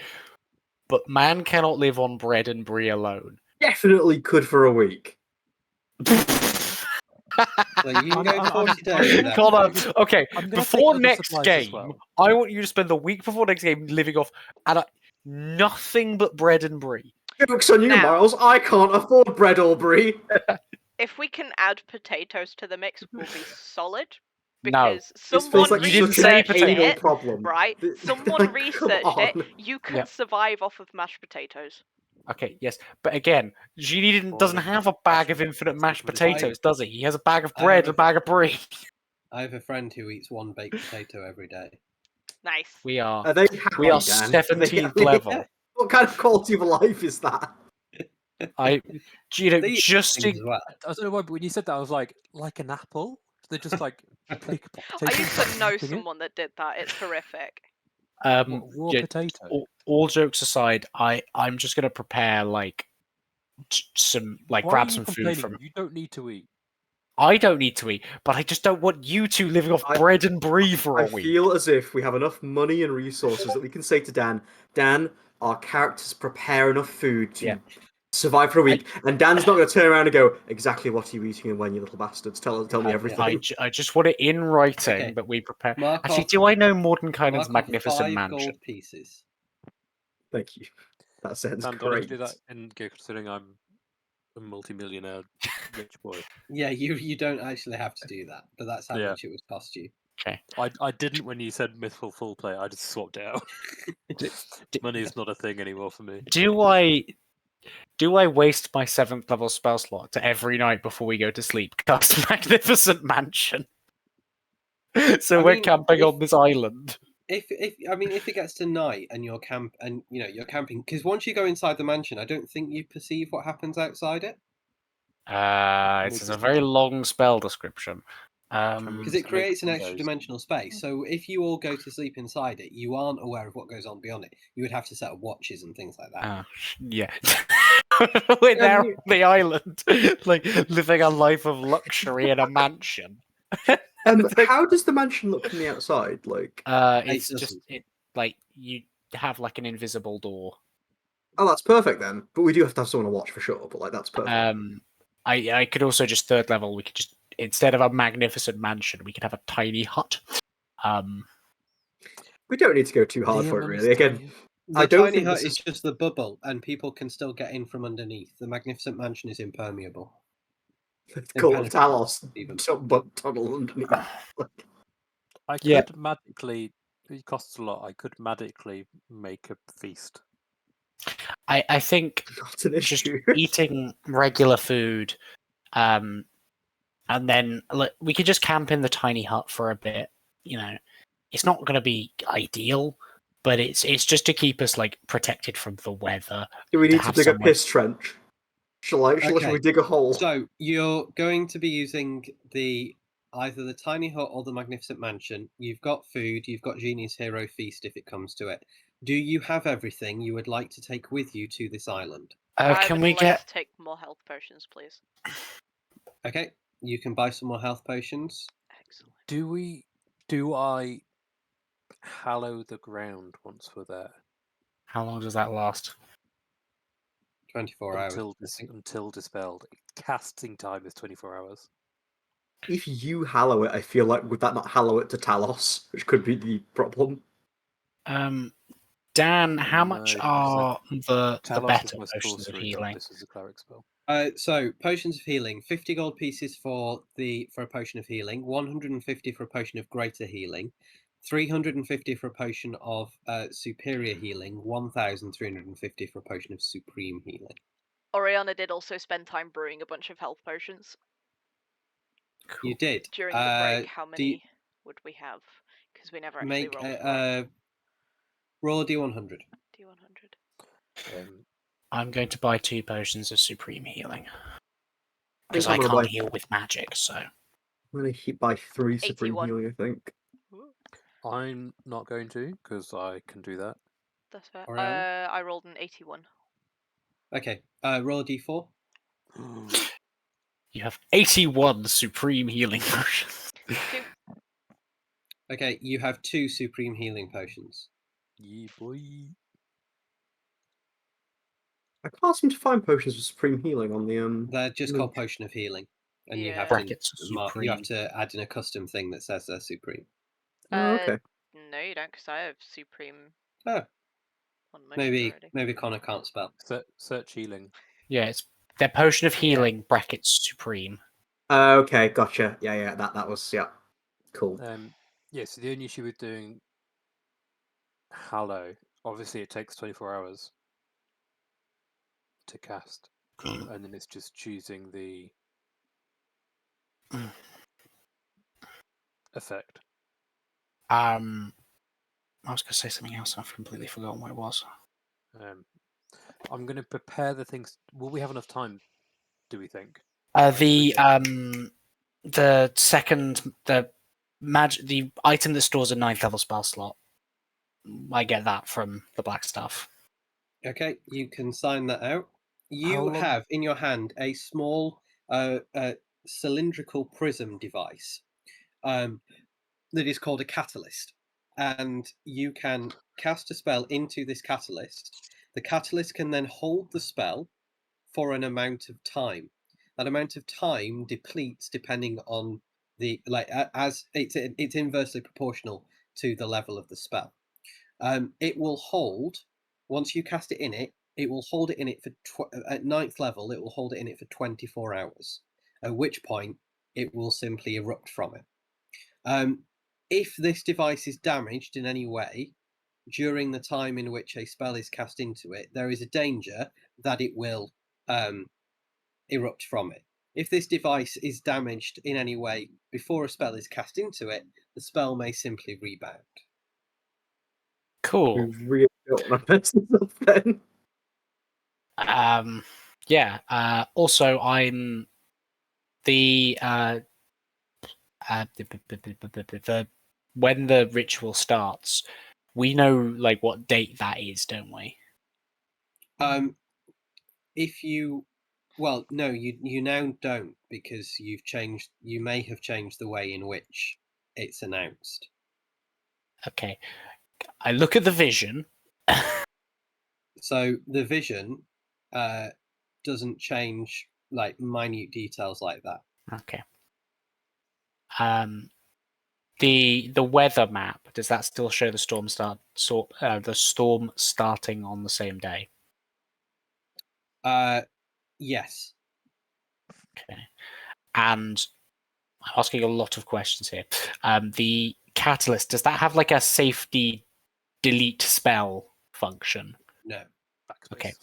But man cannot live on bread and brie alone. Definitely could for a week. So you can go 40 days. Connor, okay, before next game, well. I want you to spend the week before next game living off nothing but bread and brie. Joke's on you, Now- Miles. I can't afford bread or brie. If we can add potatoes to the mix, we'll be solid. No. Because This someone feels like You didn't such say an researched anal it, problem. right? Someone Come researched it. on. You can Yep. survive off of mashed potatoes. Okay, yes, but again, Génie doesn't have a bag of infinite mashed potatoes, does he? He has a bag of bread, a bag of brie. I have a friend who eats one baked potato every day. Nice. We are Are they happy, we are Dan? 17th level. What kind of quality of life is that? They eat just things as well. I don't know why, but when you said that, I was like an apple? They just pick I used to know someone that did that. It's horrific. Raw potato. All jokes aside, I'm just gonna prepare some grab some food from. You don't need to eat. I don't need to eat, but I just don't want you two living off bread and brie for a I week. feel as if we have enough money and resources that we can say to Dan, our characters prepare enough food to survive for a week, and Dan's not going to turn around and go, exactly what are you eating and when, you little bastards? Tell me everything. I just want it in writing that we prepare. Actually, do I know Mordenkainen's magnificent 5 mansion? gold pieces. Thank you. That sounds Dan, great. do that, and considering I'm a multi-millionaire rich boy. Yeah, you don't actually have to do that, but that's how much it would cost you. Okay. I didn't when you said mythical full play. I just swapped it out. Money is not a thing anymore for me. Do I waste my 7th level spell slot to every night before we go to sleep cast Magnificent Mansion? So we're camping on this island. If it gets to night and you're camping, because once you go inside the mansion, I don't think you perceive what happens outside it. It's a very long spell description. Because it to make creates an extra windows? dimensional space. So if you all go to sleep inside it, you aren't aware of what goes on beyond it. You would have to set up watches and things like that. Yeah. We're there on you- the island, like living a life of luxury in a mansion. How does the mansion look from the outside? Like, It's doesn't. just like you have like an invisible door. oh, that's perfect then. But we do have to have someone to watch for sure. But like, that's perfect. I could also just third level. We could just, instead of a magnificent mansion, we could have a tiny hut. We don't need to go too hard for it, Liam and really. Again, Stormy. The I don't tiny think hut this is just the bubble, and people can still get in from underneath. The magnificent mansion is impermeable. It's Call of Impenetrable, Talos even. tunnel underneath. I Yeah. could magically. It costs a lot. I could magically make a feast. I think Not an just issue. eating regular food, and then we could just camp in the tiny hut for a bit. You know, it's not going to be ideal, but it's just to keep us like protected from the weather. Do we to need to have dig a somewhere- piss trench? Shall Okay. we dig a hole? So you're going to be using either the tiny hut or the magnificent mansion. You've got food. You've got Genie's hero feast if it comes to it. Do you have everything you would like to take with you to this island? I can would we like get? to take more health potions, please. Okay, you can buy some more health potions. Excellent. Do I hallow the ground once we're there? How long does that last? 24 hours. Until dispelled. Casting time is 24 hours. If you hallow it, I feel like would that not hallow it to Talos, which could be the problem. Dan, how much No, because are the Talos is better my potions of sorcery job. healing? This is a cleric spell. So potions of healing, 50 gold pieces for a potion of healing, 150 for a potion of greater healing, 350 for a potion of superior healing, 1,350 for a potion of supreme healing. Oriana did also spend time brewing a bunch of health potions You did. during the break. How do you many would we have? Because we never actually make rolled for it. roll a d100. D100. I'm going to buy 2 potions of supreme healing because I'm I gonna can't buy- heal with magic. So I'm gonna hit by 3 supreme 81. healing, I think. I'm not going to, because I can do that. That's fair. Oriana? I rolled an 81. Okay, roll a d4. you have 81 supreme healing potions. Okay, you have 2 supreme healing potions. Yeah, boy. I can't seem to find potions of supreme healing on the They're just link. called potion of healing, and you have Yeah. Brackets you have supreme. to add in a custom thing that says they're supreme. Oh, okay. No, you don't, because I have Supreme Oh, on motions already. maybe Connor can't spell. Search healing. Yeah, it's their potion of Yeah. healing brackets supreme. Okay, gotcha. Yeah, that was cool. Yeah, so the only issue with doing Hallow, obviously it takes 24 hours to cast, and then it's just choosing the effect. I was going to say something else. I've completely forgotten what it was. I'm going to prepare the things. Will we have enough time? Do we think? The item that stores a 9th level spell slot. I get that from the black stuff. Okay, you can sign that out. How You long- have in your hand a small cylindrical prism device that is called a catalyst, and you can cast a spell into this catalyst. The catalyst can then hold the spell for an amount of time. That amount of time depletes depending on as it's inversely proportional to the level of the spell. It will hold once you cast it in it. It will hold it in it for at 9th level. It will hold it in it for 24 hours. At which point it will simply erupt from it. If this device is damaged in any way during the time in which a spell is cast into it, there is a danger that it will erupt from it. If this device is damaged in any way before a spell is cast into it, the spell may simply rebound. Cool. We really don't want to mess this up then. Yeah. Also, I'm the when the ritual starts, we know like what date that is, don't we? If you, well, no, you now don't, because you've changed. You may have changed the way in which it's announced. Okay. I look at the vision. So the vision doesn't change like minute details like that. Okay. The weather map, does that still show the storm starting on the same day? Yes. Okay. And I'm asking a lot of questions here. The catalyst, does that have like a safety delete spell function? No. Backspace. Okay.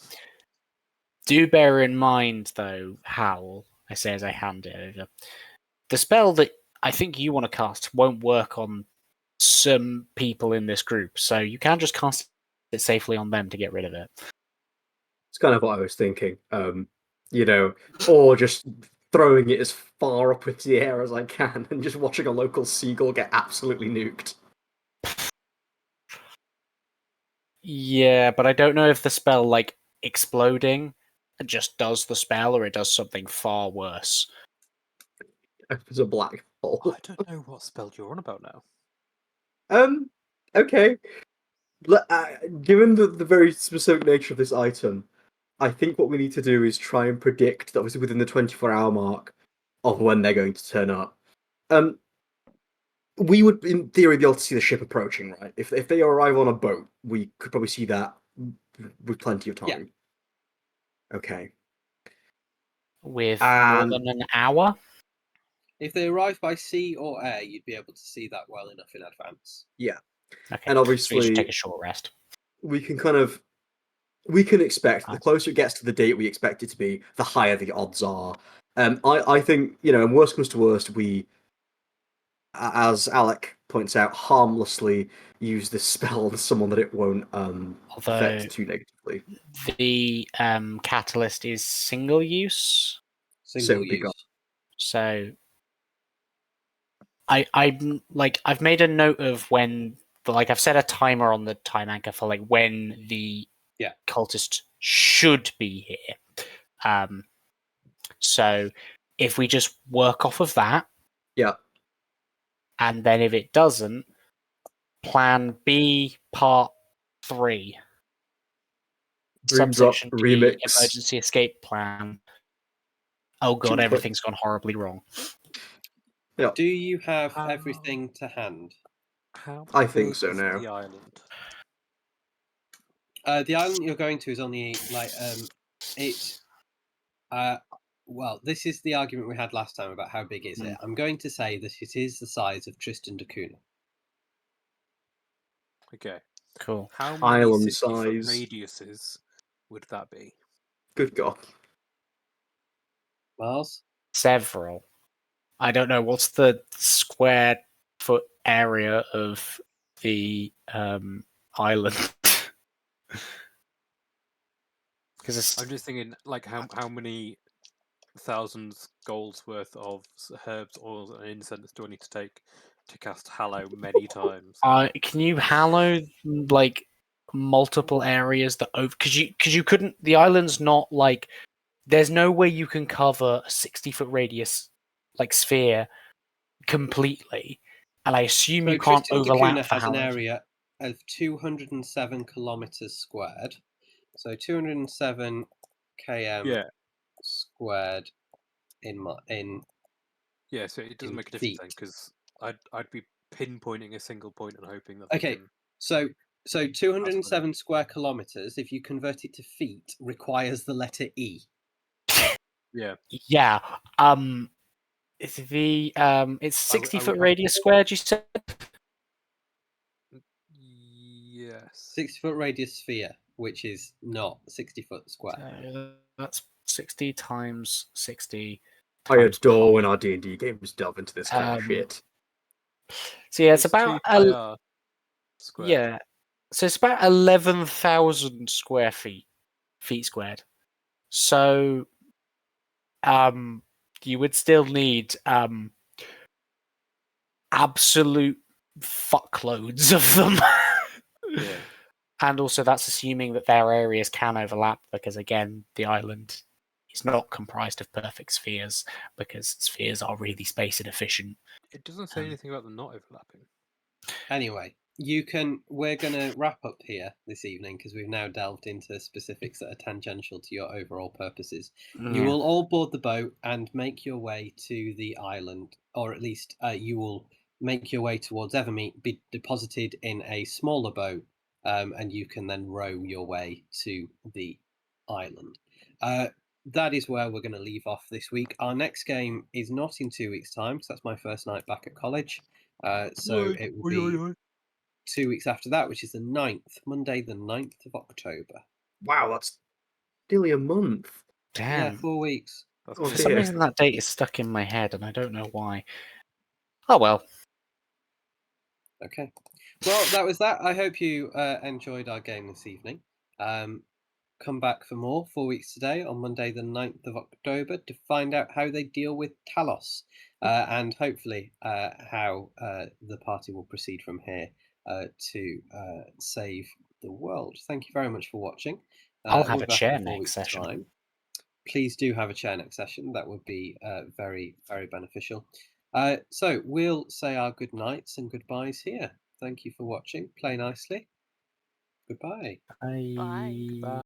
Do bear in mind, though, Howl, I say as I hand it over, the spell that I think you want to cast won't work on some people in this group, so you can just cast it safely on them to get rid of it. It's kind of what I was thinking. Or just throwing it as far up into the air as I can and just watching a local seagull get absolutely nuked. Yeah, but I don't know if the spell, like, exploding just does the spell or it does something far worse. It's a black hole. I don't know what spell you're on about now. Okay. Given the very specific nature of this item, I think what we need to do is try and predict, obviously within the 24-hour mark, of when they're going to turn up. We would, in theory, be able to see the ship approaching, right? If they arrive on a boat, we could probably see that with plenty of time. Yeah. Okay. With more than an hour? If they arrive by sea or air, you'd be able to see that well enough in advance. Yeah. Okay. And So you obviously, just take a short rest. we can expect the closer it gets to the date we expect it to be, the higher the odds are. I think, and worst comes to worst, we, as Alec points out, harmlessly use this spell on someone that it won't affect too negatively. The catalyst is single use. Single be gone. use. So I've made a note of when I've set a timer on the time anchor for like when the cultist should be here. So if we just work off of that, and then if it doesn't, plan B part 3. Dream Drop Subsection D, remix. emergency escape plan. Oh god, everything's gone horribly wrong. Yeah. Do you have everything to hand? How I think big so is now. the island? The island you're going to is only well, this is the argument we had last time about how big is it. I'm going to say that it is the size of Tristan da Cunha. Okay. Cool. How many Island 60-foot size. radiuses would that be? Good God. Miles? Several. I don't know what's the square foot area of the island. Because I'm just thinking, like, how many thousands golds worth of herbs, oils, and incense do I need to take to cast Hallow many times? can you hallow like multiple areas that over? Because you couldn't. The island's not like. There's no way you can cover a 60-foot radius like sphere completely, and I assume So you can't Tristan da overlap Cunha for has an hallows. area of 207 kilometers squared. So 207 km squared in Yeah, so it doesn't in make a difference feet. then, because I'd be pinpointing a single point and hoping that Okay, they can. so 207 square kilometers, if you convert it to feet, requires the letter E. Yeah. Yeah. It's it's 60-foot have- radius squared. You said. Yes. 60-foot radius sphere, which is not 60-foot square. So that's 60 times 60. I Times adore pi. when our D&D games delve into this kind of shit. So yeah, it's about 2 pi r squared. yeah. So it's about 11,000 square feet squared. So you would still need absolute fuckloads of them. Yeah. And also, that's assuming that their areas can overlap, because again, the island is not comprised of perfect spheres, because spheres are really space inefficient. It doesn't say Um, anything about them not overlapping. Anyway, we're going to wrap up here this evening because we've now delved into specifics that are tangential to your overall purposes. You Yeah. will all board the boat and make your way to the island, or at least you will make your way towards Evermeet, be deposited in a smaller boat, and you can then row your way to the island. That is where we're going to leave off this week. Our next game is not in 2 weeks' time, because that's my first night back at college. So it will be 2 weeks after that, which is the 9th, Monday, the 9th of October. Wow, that's nearly a month. Yeah, Damn. 4 weeks. That's Oh, For crazy. some dear. reason, that date is stuck in my head, and I don't know why. Oh well. Okay. Well, that was that. I hope you enjoyed our game this evening. Come back for more 4 weeks today on Monday, the 9th of October, to find out how they deal with Talos and hopefully how the party will proceed from here to save the world. Thank you very much for watching. I'll have We'll a be back in chair 4 next weeks' session. time. Please do have a chair next session. That would be very, very beneficial. So we'll say our good nights and goodbyes here. Thank you for watching. Play nicely. Goodbye. Bye. Bye.